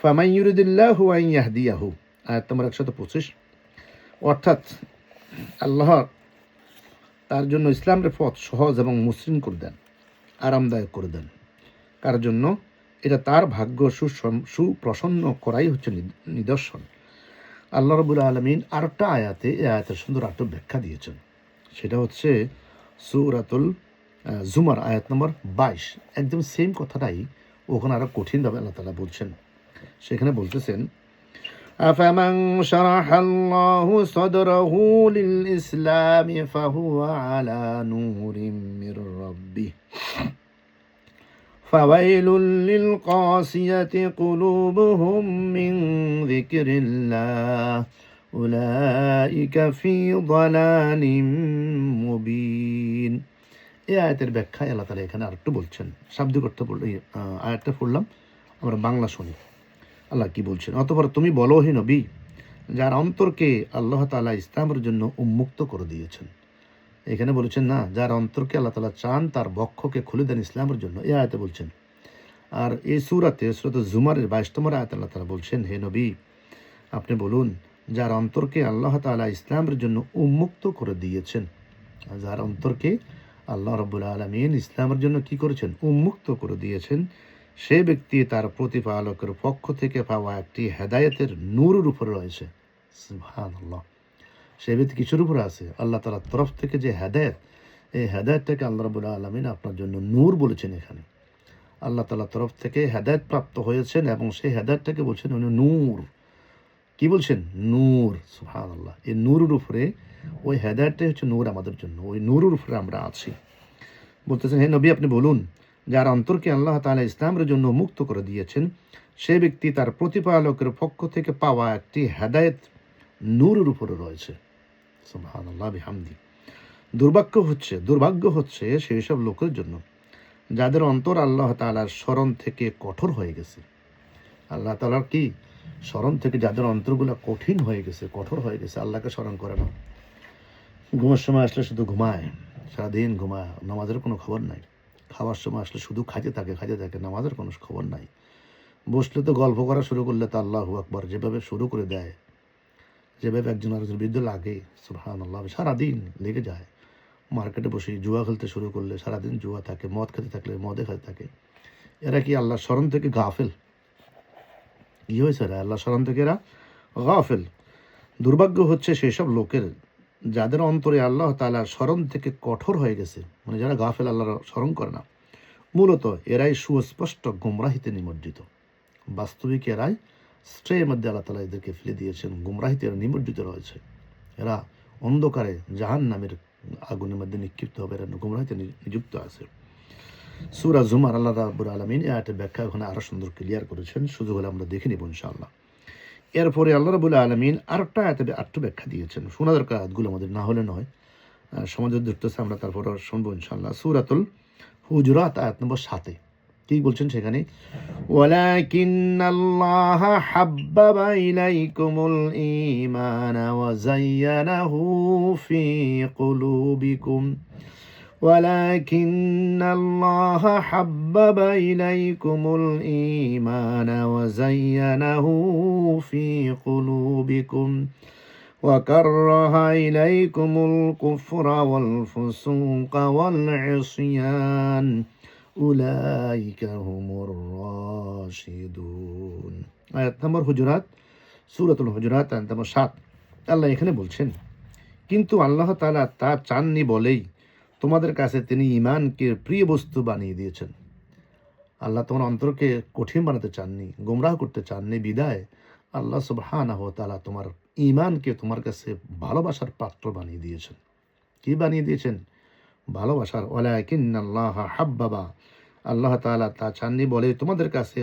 ফামান ইউরিদিল্লাহু আন ইয়াহদিয়াহু আয়াত নম্বর 125 অর্থাৎ আল্লাহ তার জন্য ইসলামের পথ সহজ এবং মসৃণ করে দেন আরামদায়ক করে দেন কার জন্য এটা তার ভাগ্য সুপ্রসন্ন করাই হচ্ছে নিদর্শন আল্লাহ রাব্বুল আলামিন আরেকটা আয়াতে এই আয়াতের সুন্দর আরেকটা ব্যাখ্যা দিয়েছেন সেটা হচ্ছে সূরাতুল জুমার আয়াত নম্বর 22 একদম সেম কথাটাই ওখানে আরো কঠিনভাবে আল্লাহ তাআলা বলছেন সেখানে বলতেছেন أفمن شرح الله صدره للإسلام فهو على نور من ربه فويل للقاسية قلوبهم من ذكر الله أولئك في ضلال مبين এই আয়াতের ব্যাখ্যায় আল্লাহ তাআলা এখানে আরেকটু বলছেন শাব্দিক অর্থ বলল আয়াতটা পড়লাম আমরা বাংলা শুনি আল্লাহ কি বলছেন অতঃপর তুমি বলো হে নবী যার অন্তরকে আল্লাহ তাআলা ইসলামের জন্য উন্মুক্ত করে দিয়েছেন এখানে বলেছেন না যার অন্তরকে আল্লাহ তাআলা চান তার বক্ষকে খুলে দেন ইসলামের জন্য এই আয়াতে বলছেন আর এই সূরাতে সূরাত জুমারের 22 নম্বর আয়াতে আল্লাহ তাআলা বলছেন হে নবী আপনি বলুন যার অন্তরকে আল্লাহ তাআলা ইসলামের জন্য উন্মুক্ত করে দিয়েছেন যার অন্তরকে আল্লাহ রাব্বুল আলামিন ইসলামের জন্য কি করেছেন উন্মুক্ত করে দিয়েছেন সে ব্যক্তি তার প্রতিপালকের পক্ষ থেকে পাওয়া একটি হেদায়েতের নূরের উপরে রয়েছে সুবহানাল্লাহ সে ব্যক্তি কিছুর উপরে আছে আল্লাহ তাআলার তরফ থেকে যে হেদায়েত এই হেদায়েতটাকে আল্লাহ রাব্বুল আলামিন আপনার জন্য নূর বলেছেন এখানে আল্লাহ তাআলার তরফ থেকে হেদায়েত প্রাপ্ত হয়েছেন এবং সেই হেদায়েতটাকে বলছেন উনি নূর কি বলছেন নূর সুবহানাল্লাহ এই নূরের উপরে ওই হেদায়েতটাই হচ্ছে নূর আমাদের জন্য ওই নূরের উপরে আমরা আছি বলতেছেন হে নবী আপনি বলুন যার অন্তরকে আল্লাহ তাআলা ইসলামের জন্য মুক্ত করে দিয়েছেন সে ব্যক্তি তার প্রতিপালকের পক্ষ থেকে পাওয়া একটি হেদায়েত নূরের উপরে রয়েছে সুবহানাল্লাহ বিহামদি দুর্ভাগ্য হচ্ছে সেই সব লোকের জন্য যাদের অন্তর আল্লাহ তাআলার স্মরণ থেকে কঠোর হয়ে গেছে আল্লাহ তাআলার কি স্মরণ থেকে যাদের অন্তরগুলো কঠিন হয়ে গেছে কঠোর হয়ে গেছে আল্লাহকে স্মরণ করে না ঘুমের সময় আসলে শুধু ঘুমায় সারাদিন ঘুমায় নামাজের কোনো খবর নাই খাওয়ার সময় আসলে শুধু খাইতে থাকে নামাজের কোনো খবর নাই বসলে তো গল্প করা শুরু করলে তো আল্লাহু আকবার যেভাবে শুরু করে দেয় যেভাবে একজন আরেকজনের বিরুদ্ধে লাগে সুবহানাল্লাহ সারাদিন লেগে যায় মার্কেটে বসে জুয়া খেলতে শুরু করলে সারাদিন জুয়া থাকে মদ খেতে থাকলে মদে খেতে থাকে এরা কি আল্লাহর স্মরণ থেকে গাফেল কি হয়েছে এরা আল্লাহর স্মরণ থেকে এরা গাফেল দুর্ভাগ্য হচ্ছে সেই সব লোকের যাদের অন্তরে আল্লাহ তাআলার স্মরণ থেকে কঠোর হয়ে গেছে মানে যারা গাফেল আল্লাহর স্মরণ করে না মূলত এরাই সুস্পষ্ট গুমরাহিতে নিমজ্জিত বাস্তবিক এরাই স্ট্রের মধ্যে আল্লাহ তাআলা এদেরকে ফেলে দিয়েছেন গুমরাহিতে এরা নিমজ্জিত রয়েছে এরা অন্ধকারে জাহান্নামের আগুনের মধ্যে নিক্ষিপ্ত হবে এরা গুমরাহিতে নিযুক্ত আছে সূরা জুমার আল্লাহ রাব্বুল আলামিন এই আয়াতের ব্যাখ্যা ওখানে আরো সুন্দর ক্লিয়ার করেছেন সুযোগ হলে আমরা দেখে নিব ইনশাআল্লাহ এরপরে আল্লাহ রাব্বুল আলামিন আরেকটা আয়াতে আরেকটু ব্যাখ্যা দিয়েছেন শোনা দরকার আয়াতগুলো আমাদের না হলে নয় সমাজের দেখতেছে আমরা তারপর শুনবো ইনশাআল্লাহ সূরাতুল হুজুরাত আয়াত নম্বর 7 কি বলছেন সেখানে? ওয়ালাকিন্নাল্লাহা হাব্বাবা ইলাইকুমুল ঈমানা ওয়া যায়্যানাহু ফি কুলুবিকুম ولكن الله حبب إليكم الإيمان وزينه في قلوبكم وكره إليكم الكفر والفسوق والعصيان أولئك هم الراشدون আয়াত নম্বর হুজুরাত, সূরাতুল হুজুরাত আয়াত নম্বর 7। আল্লাহ এখানে বলছেন, কিন্তু আল্লাহ তাআলা তা চাননি বলেই তোমাদের কাছে তিনি ঈমানকে প্রিয় বস্তু বানিয়ে দিয়েছেন। আল্লাহ তোমার অন্তরকে কঠিন বানাতে চাননি, গোমরাহ করতে চাননি, বিদায় আল্লাহ সুবহানাহু ওয়া তাআলা তোমার ঈমানকে তোমার কাছে ভালোবাসার পাত্র বানিয়ে দিয়েছেন। কি বানিয়ে দিয়েছেন? ভালোবাসার। ওয়ালাকিন্নাল্লাহা হাব্বাবা, আল্লাহ তাআলা তা চাননি বলে তোমাদের কাছে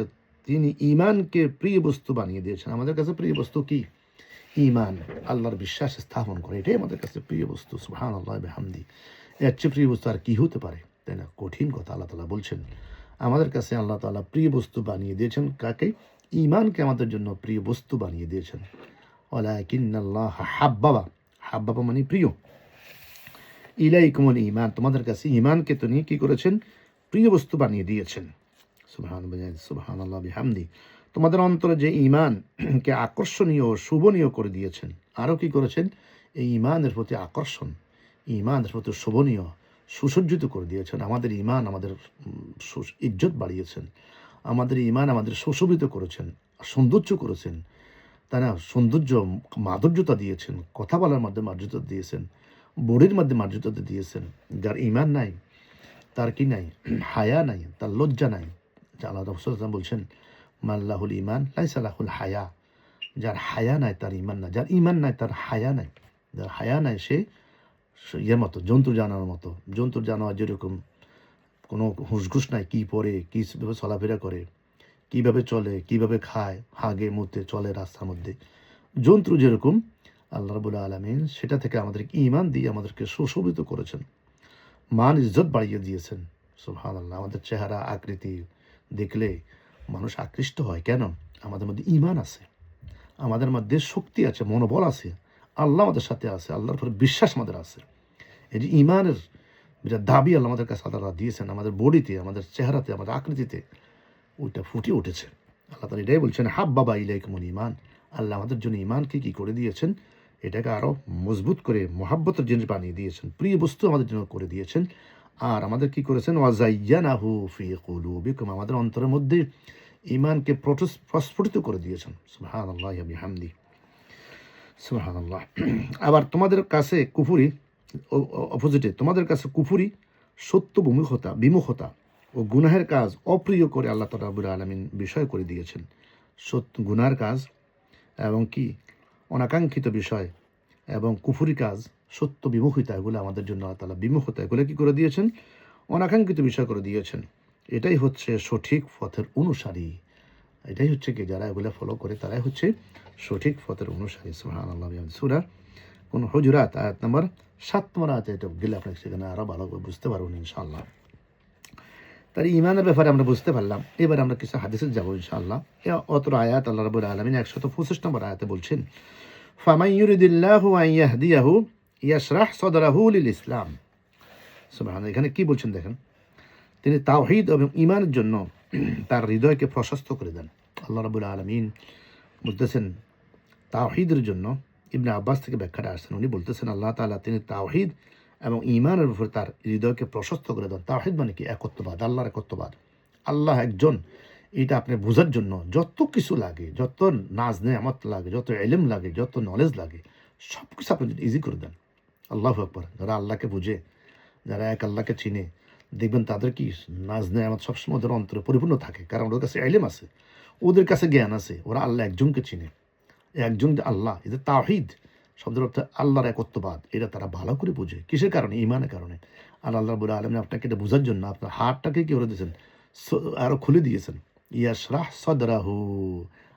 তিনি ঈমানকে প্রিয় বস্তু বানিয়ে দিয়েছেন। আমাদের কাছে প্রিয় বস্তু কি? ঈমান, আল্লাহর বিশ্বাস স্থাপন করে, এটাই আমাদের কাছে প্রিয় বস্তু। সুবহানাল্লাহি বিহামদি। এর চেয়ে প্রিয় বস্তু আর কি হতে পারে, তাই না? কঠিন কথা আল্লাহ তাআলা বলছেন। আমাদের কাছে আল্লাহ তাআলা প্রিয় বস্তু বানিয়ে দিয়েছেন কাকে? ঈমানকে আমাদের জন্য প্রিয় বস্তু বানিয়ে দিয়েছেন। ওয়ালাকিন্নাল্লাহা হাব্বাবা, হাব্বাবা মানে প্রিয়, ইলাইকুমুল ঈমান, তোমাদের কাছে ঈমানকে তিনি কি করেছেন? প্রিয় বস্তু বানিয়ে দিয়েছেন। সুবহানাল্লাহ বিহামদি। তোমাদের অন্তরে যে ঈমানকে আকর্ষণীয় ও শোভনীয় করে দিয়েছেন। আরও কি করেছেন? এই ঈমানের প্রতি আকর্ষণ, ঈমানের প্রতি শোভনীয়, সুসজ্জিত করে দিয়েছেন। আমাদের ঈমান আমাদের ইজ্জত বাড়িয়েছেন, আমাদের ঈমান আমাদের সুশোভিত করেছেন, সৌন্দর্য করেছেন, তাই না? সৌন্দর্য, মাধুর্যতা দিয়েছেন, কথা বলার মধ্যে মাধুর্যতা দিয়েছেন, বডির মধ্যে মাধুর্যতা দিয়েছেন। যার ঈমান নাই তার কি নাই? হায়া নাই, তার লজ্জা নাই। আল্লাহ রাসূল বলছেন, মাল্লাহুল ঈমান লাইসা লাহুল হায়া, যার হায়া নাই তার ঈমান নাই, যার ঈমান নাই তার হায়া নাই। যার হায়া নাই সে ইয়ের মতো, জন্তু জানোয়ারের মতো। জন্তুর জানোয়ার যেরকম কোনো হুঁশঘুষ নাই, কী পরে, কীভাবে চলাফেরা করে, কীভাবে চলে, কীভাবে খায়, হাগে মুতে চলে রাস্তার মধ্যে, জন্তু যেরকম, আল্লাহ রাব্বুল আলামিন সেটা থেকে আমাদেরকে ঈমান দিয়ে আমাদেরকে সুশোভিত করেছেন, মান ইজ্জত বাড়িয়ে দিয়েছেন। সুবহানাল্লাহ। আমাদের চেহারা আকৃতি দেখলে মানুষ আকৃষ্ট হয় কেন? আমাদের মধ্যে ঈমান আছে, আমাদের মধ্যে শক্তি আছে, মনোবল আছে, আল্লাহ আমাদের সাথে আছে, আল্লাহর উপর বিশ্বাস আমাদের আছে। এই যে ঈমানের যেটা দাবি আল্লাহ আমাদের কাছে আল্লাহ দিয়েছেন, আমাদের বডিতে, আমাদের চেহারাতে, আমাদের আকৃতিতে ওইটা ফুটে উঠেছে। আল্লাহ তাআলা এটাই বলছেন, হাব্বাবা ইলাইকুমুল ঈমান। আল্লাহ আমাদের জন্য ঈমানকে কি করে দিয়েছেন? এটাকে আরও মজবুত করে মহাব্বতের জিনিস বানিয়ে দিয়েছেন, প্রিয় বস্তু আমাদের জন্য করে দিয়েছেন। আর আমাদের কি করেছেন? ওয়া যায়্যানাহু ফি কুলুবিকুম, আমাদের অন্তরের মধ্যে ঈমানকে প্রস্ফুটিত করে দিয়েছেন। সুবহানাল্লাহি ওয়া বিহামদি। সুবহানাল্লাহ। আবার তোমাদের কাছে কুফরি, অপোজিটে, তোমাদের কাছে কুফরি, সত্য বিমুখতা ও গুনাহের কাজ অপ্রিয় করে আল্লাহ তাআলা রাব্বুল আলামিন বিষয় করে দিয়েছেন। সত্য গুনার কাজ এবং কি অনাকাঙ্ক্ষিত বিষয় এবং কুফরি কাজ, সত্য বিমুখিতা, এগুলো আমাদের জন্য আল্লাহ তাআলা বিমুখতা, এগুলো কি করে দিয়েছেন? অনাকাঙ্ক্ষিত বিষয় করে দিয়েছেন। এটাই হচ্ছে সঠিক পথের অনুসারী। এটাই হচ্ছে কি, যারা এগুলো ফলো করে তারাই হচ্ছে সঠিক পথের অনুসারী। সুবহানাল্লাহ। সূরা কোন হুজুরাত আয়াত নম্বর 7 নম্বর আয়াতে এটা গেলে আপনাকে সেখানে আরও ভালো করে বুঝতে পারবেন ইনশাআল্লাহ। তার ঈমানের ব্যাপারে আমরা বুঝতে পারলাম। এবার আমরা কিছু হাদিসে যাব ইনশাআল্লাহ। অত্র আয়াত আল্লাহ রাব্বুল আলামিন 125 নম্বর আয়াতে বলছেন, ফামান ইউরিদিল্লাহু আন ইয়াহদিয়াহু ইয়াশরাহ সাদরাহু লিল ইসলাম। সুবহানাল্লাহ। এখানে কি বলছেন দেখেন, তিনি তাওহীদ এবং ঈমানের জন্য তার হৃদয়কে প্রশস্ত করে দেন। আল্লাহ রাব্বুল আলামিন বলতেছেন তাওহীদের জন্য, ইবনে আব্বাস থেকে ব্যাখ্যাটা আসছেন, উনি বলতেছেন আল্লাহ তাআলা তিনি তাওহীদ এবং ঈমানের উপর তার হৃদয়কে প্রশস্ত করে দেন। তাওহীদ মানে কি? একত্ববাদ, আল্লাহর একত্ববাদ, আল্লাহ একজন। এটা আপনি বোঝার জন্য যত কিছু লাগে, যত নাজ নেয়ামত লাগে, যত ইলম লাগে, যত নলেজ লাগে, সব কিছু আপনি যদি ইজি করে দেন। আল্লাহু আকবার। যারা আল্লাহকে বুঝে, যারা এক আল্লাহকে চিনে, দেখবেন তাদের কি নাজ নেয়ামত সবসময় ওদের অন্তরে পরিপূর্ণ থাকে, কারণ ওদের কাছে ইলম আছে, ওদের কাছে জ্ঞান আছে, ওরা আল্লাহ একজনকে চিনে, একজন আল্লাহ। এদের তাওহীদ শব্দের অর্থ আল্লাহর একত্ববাদ, এটা তারা ভালো করে বোঝে। কিসের কারণে? ঈমানের কারণে। আল্লাহ রাব্বুল আলামিন আপনাকে এটা বোঝার জন্য আপনার হার্টটাকে কি করে দিয়েছেন? আরও খুলে দিয়েছেন। ইয়াশরাহ সাদরাহু,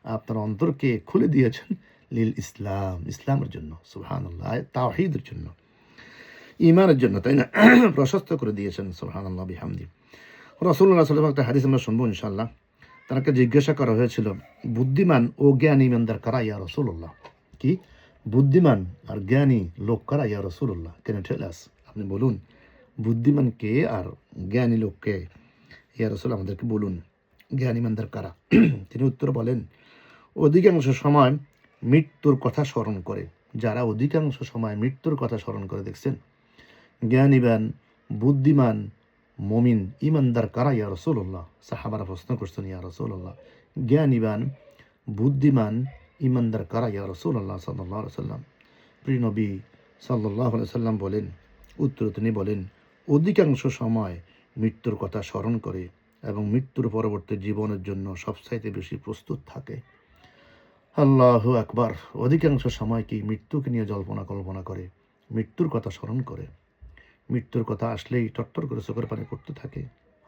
আপনার অন্তরকে খুলে দিয়েছেন লিল ইসলাম, ইসলামের জন্য। সুবহানাল্লাহ। তাওহীদের জন্য, ঈমানের জন্য, তাই না? প্রশস্ত করে দিয়েছেন। সুবহানাল্লাহ বিহামদি। রাসূলুল্লাহ সাল্লাল্লাহু আলাইহি ওয়াসাল্লাম একটা হাদিস আমরা শুনবো ইনশাআল্লাহ। তাকে জিজ্ঞাসা করা হয়েছিল, বুদ্ধিমান ও জ্ঞানী ইমানদার কারা ইয়া রাসূলুল্লাহ? কি বুদ্ধিমান আর জ্ঞানী লোক কারা ইয়া রাসূলুল্লাহ? ক্যান ইউ টেল আস? আপনি বলুন বুদ্ধিমান কে আর জ্ঞানী লোক কে? ইয়া রাসূল আমাদেরকে বলুন জ্ঞানী ইমানদার কারা? তিনি উত্তর বলেন, অধিকাংশ সময় মৃত্যুর কথা স্মরণ করে। যারা অধিকাংশ সময় মৃত্যুর কথা স্মরণ করে, দেখছেন? জ্ঞানীবান, বুদ্ধিমান, মমিন, ইমানদার কারা ইয়া রাসূলুল্লাহ? সাহাবারা প্রশ্ন করছেন, ইয়া রাসূলুল্লাহ জ্ঞানীবান, বুদ্ধিমান, ইমানদার কারা ইয়া রাসূলুল্লাহ সাল্লাল্লাহু আলাইহি সাল্লাম? প্রিয় নবী সাল্লাল্লাহু আলাইহি সাল্লাম বলেন, উত্তরে তিনি বলেন, অধিকাংশ সময় মৃত্যুর কথা স্মরণ করে এবং মৃত্যুর পরবর্তী জীবনের জন্য সবচাইতে বেশি প্রস্তুত থাকে। আল্লাহু আকবার। অধিকাংশ সময় কি মৃত্যুকে নিয়ে কল্পনা করে, মৃত্যুর কথা স্মরণ করে। মৃত্যুর কথা আসলেই টট্টর করে চোখের পানি পড়তে থাকে।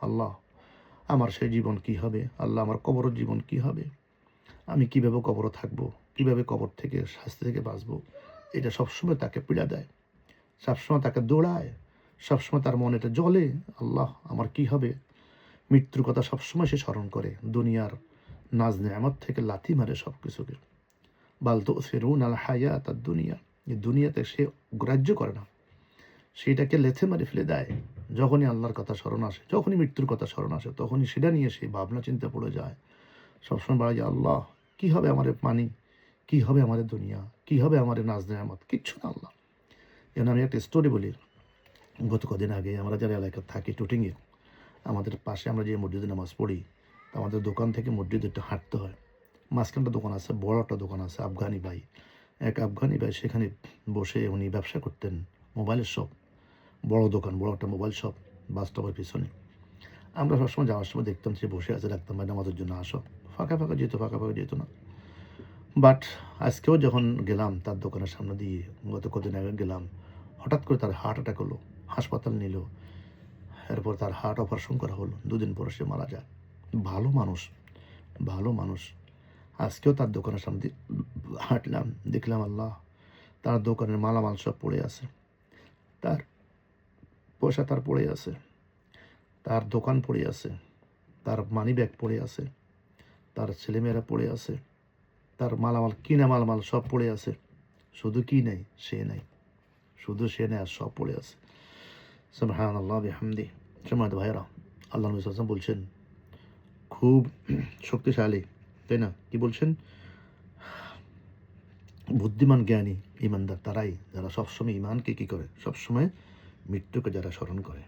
আল্লাহ, আমার সেই জীবন কি হবে? আল্লাহ, আমার কবরের জীবন কি হবে? আমি কিভাবে কবরে থাকবো? কিভাবে কবর থেকে, শাস্তি থেকে বাঁচবো? এটা সবসময় তাকে পীড়া দেয়, সবসময় তাকে দৌড়ায়, সবসময় তার মনে এটা জ্বলে। আল্লাহ, আমার কি হবে? মৃত্যুর কথা সবসময় সে স্মরণ করে। দুনিয়ার নাজ নেয়ামত থেকে লাথি মারে সব কিছুকে। বাল তো ফেরুন আল হায়াত আর দুনিয়া, এই দুনিয়াতে সে গ্রাহ্য করে না, সেইটাকে লেথে মারি ফেলে দেয়। যখনই আল্লাহর কথা স্মরণ আসে, যখনই মৃত্যুর কথা স্মরণ আসে, তখনই সেটা নিয়ে সে ভাবনা চিন্তা পড়ে যায়। সবসময় বলা যায়, আল্লাহ কি হবে আমাদের পানি, কি হবে আমাদের দুনিয়া, কি হবে আমাদের নাজ নেয়ামত? কিচ্ছু না আল্লাহ। যেন আমি একটা স্টোরি বলি। গত কদিন আগে আমরা যারা এলাকায় থাকি টুটিংয়ে, আমাদের পাশে আমরা যে মসজিদে নামাজ পড়ি, আমাদের দোকান থেকে মসজিদে একটু হাঁটতে হয়। মাঝখানটা দোকান আছে, বড় একটা দোকান আছে। আফগানি ভাই, এক আফগানি ভাই সেখানে বসে উনি ব্যবসা করতেন, মোবাইলের শপ। বড় দোকান, বড় একটা মোবাইল শপ, বাস স্টপের পিছনে। আমরা সবসময় যাওয়ার সময় দেখতাম সে বসে আছে, ডাকতাম ভাই নামাজের জন্য আসো। ফাঁকা ফাঁকা যেত না। বাট আজকেও যখন গেলাম তার দোকানের সামনে দিয়ে, গত কদিন আগে গেলাম, হঠাৎ করে তার হার্ট অ্যাটাক হলো, হাসপাতাল নিল। এরপর তার হার্ট অপারেশন করা হলো, 2 দিন পরে সে মারা যায়। ভালো মানুষ, ভালো মানুষ। আজকেও তার দোকানের সামনে দিয়ে হাঁটলাম, দেখলাম আল্লাহ, তার দোকানের মালামাল সব পড়ে আছে, তার পয়সা তার পড়ে আছে, তার দোকান পড়ে আছে, তার মানি ব্যাগ পড়ে আছে, তার ছেলেমেয়েরা পড়ে আছে, তার মালামাল, কিনা মালামাল সব পড়ে আছে। শুধু কি নেই, সে নেই। শুধু সে নেই আর সব পড়ে আছে। সুবহানাল্লাহ বিহামদি। সম্মানিত ভাইয়েরা, আল্লাহ নবী সাল্লাল্লাহু আলাইহি ওয়াসাল্লাম বলছেন, খুব শক্তিশালী, তাই না? কি বলছেন? বুদ্ধিমান, জ্ঞানী, ইমানদার তারাই যারা সবসময় ইমানকে কী করে, সবসময় মৃত্যুকে যারা স্মরণ করে।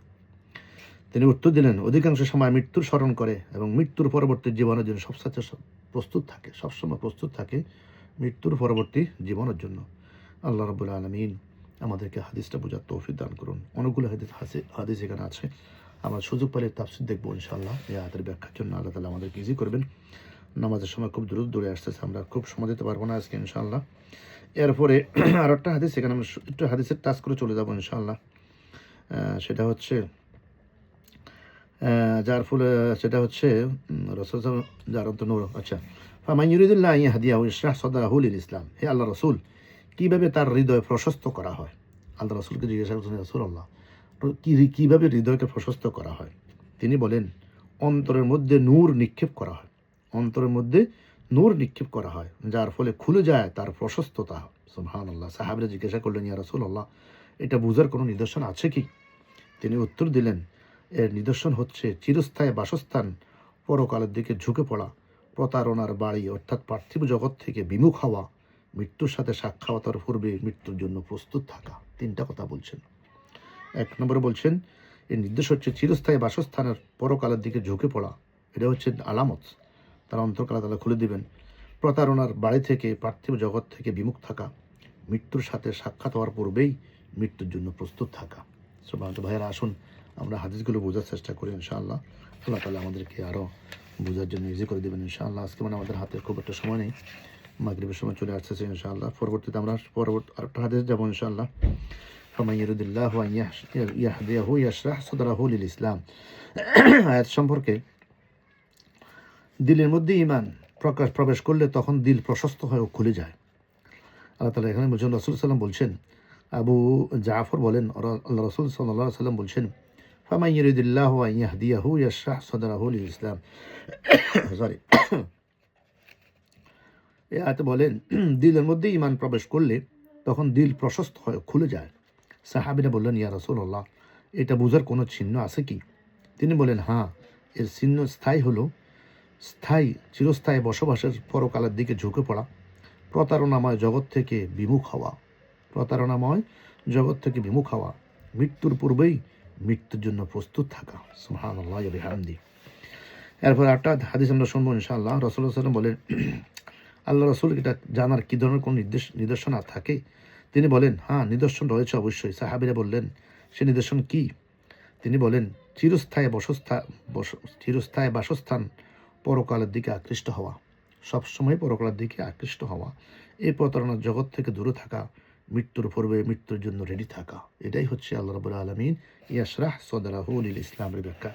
তিনি উত্তর দিলেন, অধিকাংশ সময় মৃত্যুর স্মরণ করে এবং মৃত্যুর পরবর্তী জীবনের জন্য সবসাথে প্রস্তুত থাকে, সবসময় প্রস্তুত থাকে মৃত্যুর পরবর্তী জীবনের জন্য। আল্লাহ রাব্বুল আলামিন আমাদেরকে হাদিসটা বোঝার তৌফিক দান করুন। অনেকগুলো হাদিস এখানে আছে, আমরা সুযোগ পেলে তাফসীর দেখবো ইনশাআল্লাহ। এই আয়াতের ব্যাখ্যার জন্য আল্লাহ তাআলা আমাদেরকে ইজি করবেন। নামাজের সময় খুব দ্রুত দৌড়ে আসতেছে, আমরা খুব সময় দিতে পারবো না আজকে ইনশাআল্লাহ। এরপরে আর একটা হাদিস, এখানে আমরা একটু হাদিসের টাচ করে চলে যাবো ইনশাআল্লাহ। সেটা হচ্ছে যার ফলে সেটা হচ্ছে রসুল যার অন্ত নূর। আচ্ছা, ফামান ইউরিদুল্লাহ আন ইয়াহদিয়াহু ইশরাহ সাদরাহু লিল ইসলাম। হে আল্লাহ রসুল, কীভাবে তার হৃদয় প্রশস্ত করা হয়? আল্লাহ রসুলকে জিজ্ঞাসা করছেন, রাসূলুল্লাহ কীভাবে হৃদয়কে প্রশস্ত করা হয়? তিনি বলেন, অন্তরের মধ্যে নূর নিক্ষেপ করা হয়। অন্তরের মধ্যে নূর নিক্ষেপ করা হয়, যার ফলে খুলে যায় তার প্রশস্ততা। সুবহানাল্লাহ। সাহাবীরা জিজ্ঞাসা করলেন, ইয়া রাসূলুল্লাহ, এটা বুঝার কোনো নিদর্শন আছে কি? তিনি উত্তর দিলেন, এর নিদর্শন হচ্ছে চিরস্থায়ী বাসস্থান, পরকালের দিকে ঝুঁকে পড়া, প্রতারণার বাড়ি অর্থাৎ পার্থিব জগৎ থেকে বিমুখ হওয়া, মৃত্যুর সাথে সাক্ষাৎকার পূর্বে মৃত্যুর জন্য প্রস্তুত থাকা। 3টা কথা বলছেন। 1 নম্বরে বলছেন, এর নির্দেশ হচ্ছে চিরস্থায়ী বাসস্থানের পরকালের দিকে ঝুঁকে পড়া, এটা হচ্ছে আলামত, তারা অন্তরকালে তারা খুলে দিবেন। প্রতারণার বাড়ি থেকে, পার্থিব জগৎ থেকে বিমুখ থাকা, মৃত্যুর সাথে সাক্ষাৎ হওয়ার পূর্বেই মৃত্যুর জন্য প্রস্তুত থাকা। সুবহানাল্লাহ। ভাইয়েরা, আসুন আমরা হাদিসগুলো বোঝার চেষ্টা করি ইনশাআল্লাহ। আল্লাহ তাআলা আমাদেরকে আরও বোঝার জন্য ইজি করে দেবেন ইনশাআল্লাহ। আজকে আমাদের হাতে খুব একটা সময় নেই, মাগরিবের সময় চলে আসতেছে ইনশাআল্লাহ। পরবর্তীতে আমরা আরেকটা হাদিস যাবো ইনশাআল্লাহ। ফামান ইউরিদুল্লাহু আন ইয়াহদিয়াহু ইশরাহ সাদরাহু লিল ইসলাম। আয়াত সম্পর্কে, দিলের মধ্যে ঈমান প্রবেশ করলে তখন দিল প্রশস্ত হয় ও খুলে যায়। আল্লাহ তাআলা এখানে বলছেন, রাসূল সাল্লাল্লাহু আলাইহি ওয়াসাল্লাম বলছেন, আবু জাফর বলেন, আল্লাহ রাসূল সাল্লাল্লাহু আলাইহি ওয়াসাল্লাম বলছেন, ফামান ইউরিদিল্লাহু আন ইয়াহদিয়াহু ইয়াশরাহ সাদরাহু লিল ইসলাম। সরি, এই আয়াতে বলেন দিলের মধ্যে ঈমান প্রবেশ করলে তখন দিল প্রশস্ত হয়, খুলে যায়। সাহাবীরা বললেন, ইয়া রাসূলুল্লাহ, এটা বোঝার কোনো চিহ্ন আছে কি? তিনি বলেন, হ্যাঁ, এর চিহ্ন চিরস্থায়ী বসবাসের পরকালের দিকে ঝুঁকে পড়া, প্রতারণাময় জগৎ থেকে বিমুখ হওয়া, মৃত্যুর পূর্বেই মৃত্যুর জন্য প্রস্তুত থাকা। সুবহানাল্লাহ ওয়া বিহামদি। এরপর একটা হাদিস আমরা শুনবো ইনশাআল্লাহ। রাসূলুল্লাহ সাল্লাল্লাহু আলাইহি ওয়াসাল্লাম বলেন, আল্লাহ রাসূল এটা জানার কি ধরনের কোনো নিদর্শন থাকে? তিনি বলেন, হ্যাঁ, নিদর্শন রয়েছে অবশ্যই। সাহাবীরা বললেন, সে নিদর্শন কি? তিনি বলেন, চিরস্থায়ী বাসস্থান পরকালের দিকে আকৃষ্ট হওয়া, সবসময় পরকালের দিকে আকৃষ্ট হওয়া, এই প্রতারণার জগৎ থেকে দূরে থাকা, মৃত্যুর পূর্বে মৃত্যুর জন্য রেডি থাকা। এটাই হচ্ছে আল্লাহ রাব্বুল আলামিন ইয়াশরাহ সাদরাহু লিল ইসলামের ব্যাখ্যা।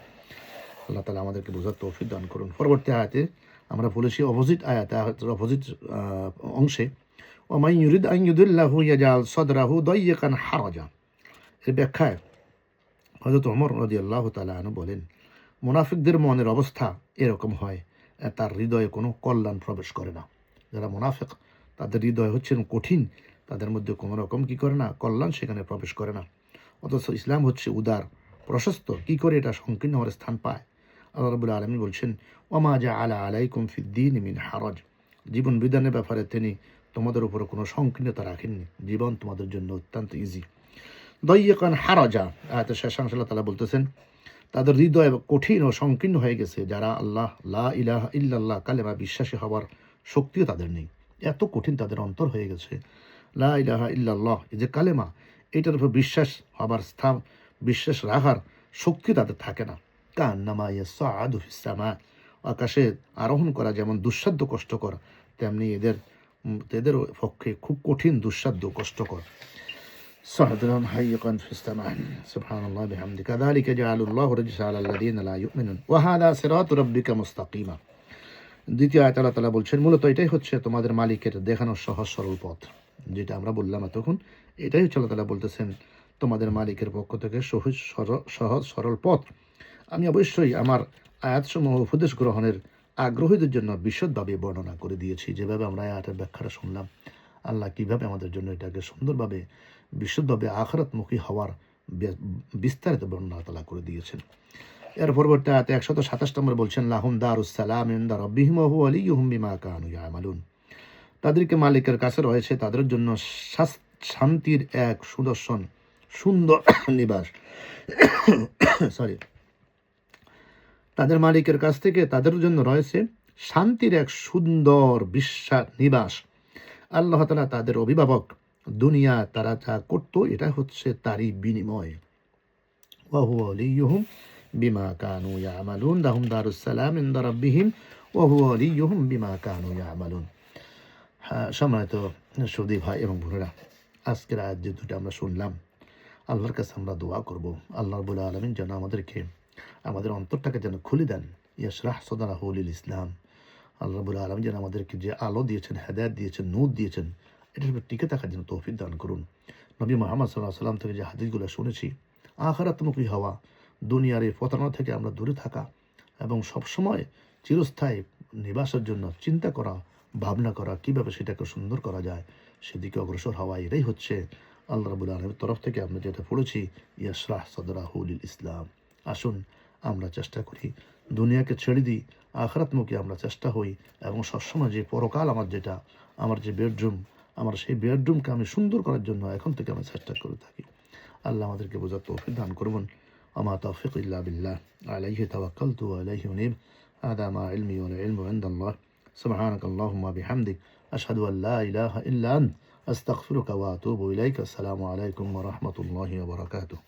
আল্লাহ তাআলা আমাদেরকে বোঝার তৌফিক দান করুন। পরবর্তী আয়াতে আমরা বলেছি অপোজিট অংশে, ওয়ামান ইউরিদ আন ইউদিল্লাহু ইয়াজআল সাদরাহু দাইয়্যিকান হারাজা, এর ব্যাখ্যায় হযরত ওমর রাদিয়াল্লাহু তাআলা আনহু বলেন, মুনাফিকদের মনের অবস্থা এরকম হয়, তার হৃদয়ে কোনো কল্যাণ প্রবেশ করে না। যারা মুনাফিক, তাদের হৃদয় হচ্ছে কঠিন, তাদের মধ্যে কোনো রকম কি করে না, কল্যাণ সেখানে প্রবেশ করে না। অথচ ইসলাম হচ্ছে উদার, প্রশস্ত, কি করে এটা সংকীর্ণ হওয়ার স্থান পায়? আল্লাহ রাব্বুল আলামিন বলছেন, ওয়ামা জাআলা আলাইকুম ফিদ্দীন মিন হারাজ, জীবন বিধানের ব্যাপারে তিনি তোমাদের উপরে কোনো সংকীর্ণতা রাখেননি, জীবন তোমাদের জন্য অত্যন্ত ইজি। দাইয়্যিকান হারাজা, আয়াতের শেষাংশে আল্লাহ তাআলা বলতেছেন, তাদের হৃদয় কঠিন ও সংকীর্ণ হয়ে গেছে, যারা আল্লাহ লা ইলাহা ইল্লাল্লাহ কালেমা বিশ্বাসী হওয়ার শক্তিও তাদের নেই। এত কঠিন তাদের অন্তর হয়ে গেছে। লা ইলাহা ইল্লাল্লাহ, এই যে কালেমা, এটার উপর বিশ্বাস রাখার শক্তি তাদের থাকে না। কান্নামা ইয়াসআদু ফিস সামা, আকাশে আরোহণ করা যেমন দুঃসাধ্য কষ্টকর, তেমনি এদের পক্ষে খুব কঠিন, দুঃসাধ্য, কষ্টকর। صعدا حيقا في السماء سبحان الله بحمده كذلك جعل الله الرجس على الذين لا يؤمنون وهذا صراط ربك مستقيما। দ্বিতীয় আয়াতে আল্লাহ তাআলা বলছেন, মূলত এটাই হচ্ছে তোমাদের মালিকের দেখানো সহজ সরল পথ, যেটা আমরা বললাম এতক্ষণ। এটাই হচ্ছে আল্লাহ তাআলা বলতেছেন, তোমাদের মালিকের পক্ষ থেকে সহজ সরল পথ। আমি অবশ্যই আমার আয়াতসমূহ উপদেশ গ্রহণের আগ্রহীদের জন্য বিশদভাবে বর্ণনা করে দিয়েছি। যেভাবে আমরা আয়াতের ব্যাখ্যাটা শুনলাম, আল্লাহ কীভাবে আমাদের জন্য এটাকে সুন্দরভাবে বিশুদ্ধভাবে আখিরাতমুখী হওয়ার বিস্তারিত বর্ণনা তাআলা করে দিয়েছেন। এর পরবর্তী আয়াতে 127 নম্বর বলছেন, লাহুম দারুস সালাম ইনদা রাব্বিহিম ওয়া হুয়া ওয়ালিয়ুহুম বিমা কানু ইয়ামালুন, তাদেরকে মালিকের কাছে রয়েছে তাদের জন্য শান্তির এক সুন্দর নিবাস। তাদের মালিকের কাছ থেকে তাদের জন্য রয়েছে শান্তির এক সুন্দর নিবাস। আল্লাহ তাআলা তাদের অভিভাবক, দুনিয়া তারা যা করত এটা হচ্ছে তারই বিনিময়। ওয়া হুয়া ওয়ালিয়ুহুম বিমা কানু ইয়ামালুন, লাহুম দারুস সালাম ইনদা রাব্বিহিম ওয়া হুয়া ওয়ালিয়ুহুম বিমা কানু ইয়ামালুন। সম্মানিত সুধী ভাই এবং বোনেরা, আজকের আয়াত যে দুটো আমরা শুনলাম, আল্লাহর কাছে আমরা দোয়া করব, আল্লাহ রাব্বুল আলামিন যেন আমাদের অন্তরটাকে যেন খুলে দেন, ইয়াশরাহ সাদরাহু লিল ইসলাম। আল্লাহ রাব্বুল আলামিন যেন আমাদেরকে যে আলো দিয়েছেন, হেদায়েত দিয়েছেন, নূর দিয়েছেন, এটার উপর টিকে থাকার জন্য তৌফিক দান করুন। নবী মুহাম্মদ সাল্লাল্লাহু আলাইহি ওয়াসাল্লাম থেকে যে হাদিসগুলো শুনেছি, আখিরাতমুখী হওয়া, দুনিয়ার এই প্রতারণা থেকে আমরা দূরে থাকা এবং সবসময় চিরস্থায়ী নিবাসের জন্য চিন্তা করা, ভাবনা করা, কীভাবে সেটাকে সুন্দর করা যায়, সেদিকে অগ্রসর হওয়া, এটাই হচ্ছে আল্লাহ রাব্বুল আলামিনের তরফ থেকে আমরা যেটা পড়েছি, ইয়াশরাহ সাদরাহু লিল ইসলাম। আসুন আমরা চেষ্টা করি, দুনিয়াকে ছেড়ে দিই, আখিরাতমুখী আমরা চেষ্টা হই, এবং সবসময় যে পরকাল আমার যে বেডরুম, আমার সেই বেডরুমকে আমি সুন্দর করার জন্য এখন থেকে আমি চেষ্টা করে থাকি। আল্লাহ আমাদেরকে বোঝার তৌফিক দান করবেন। আমা তাওফিক ইল্লা বিল্লাহ, আলাইহি তাওয়াক্কালতু ওয়া ইলাইহি উনীব। হাদা মা ইলমি ওয়াল ইলমু ইনদাল্লাহ। সুবহানাকাল্লাহুম্মা বিহামদিক, আশহাদু আল লা ইলাহা ইল্লা আনত, আস্তাগফিরুকা ওয়া আতুবু ইলাইক। আসসালামু আলাইকুম ওয়া রাহমাতুল্লাহি ওয়া বারাকাতুহু।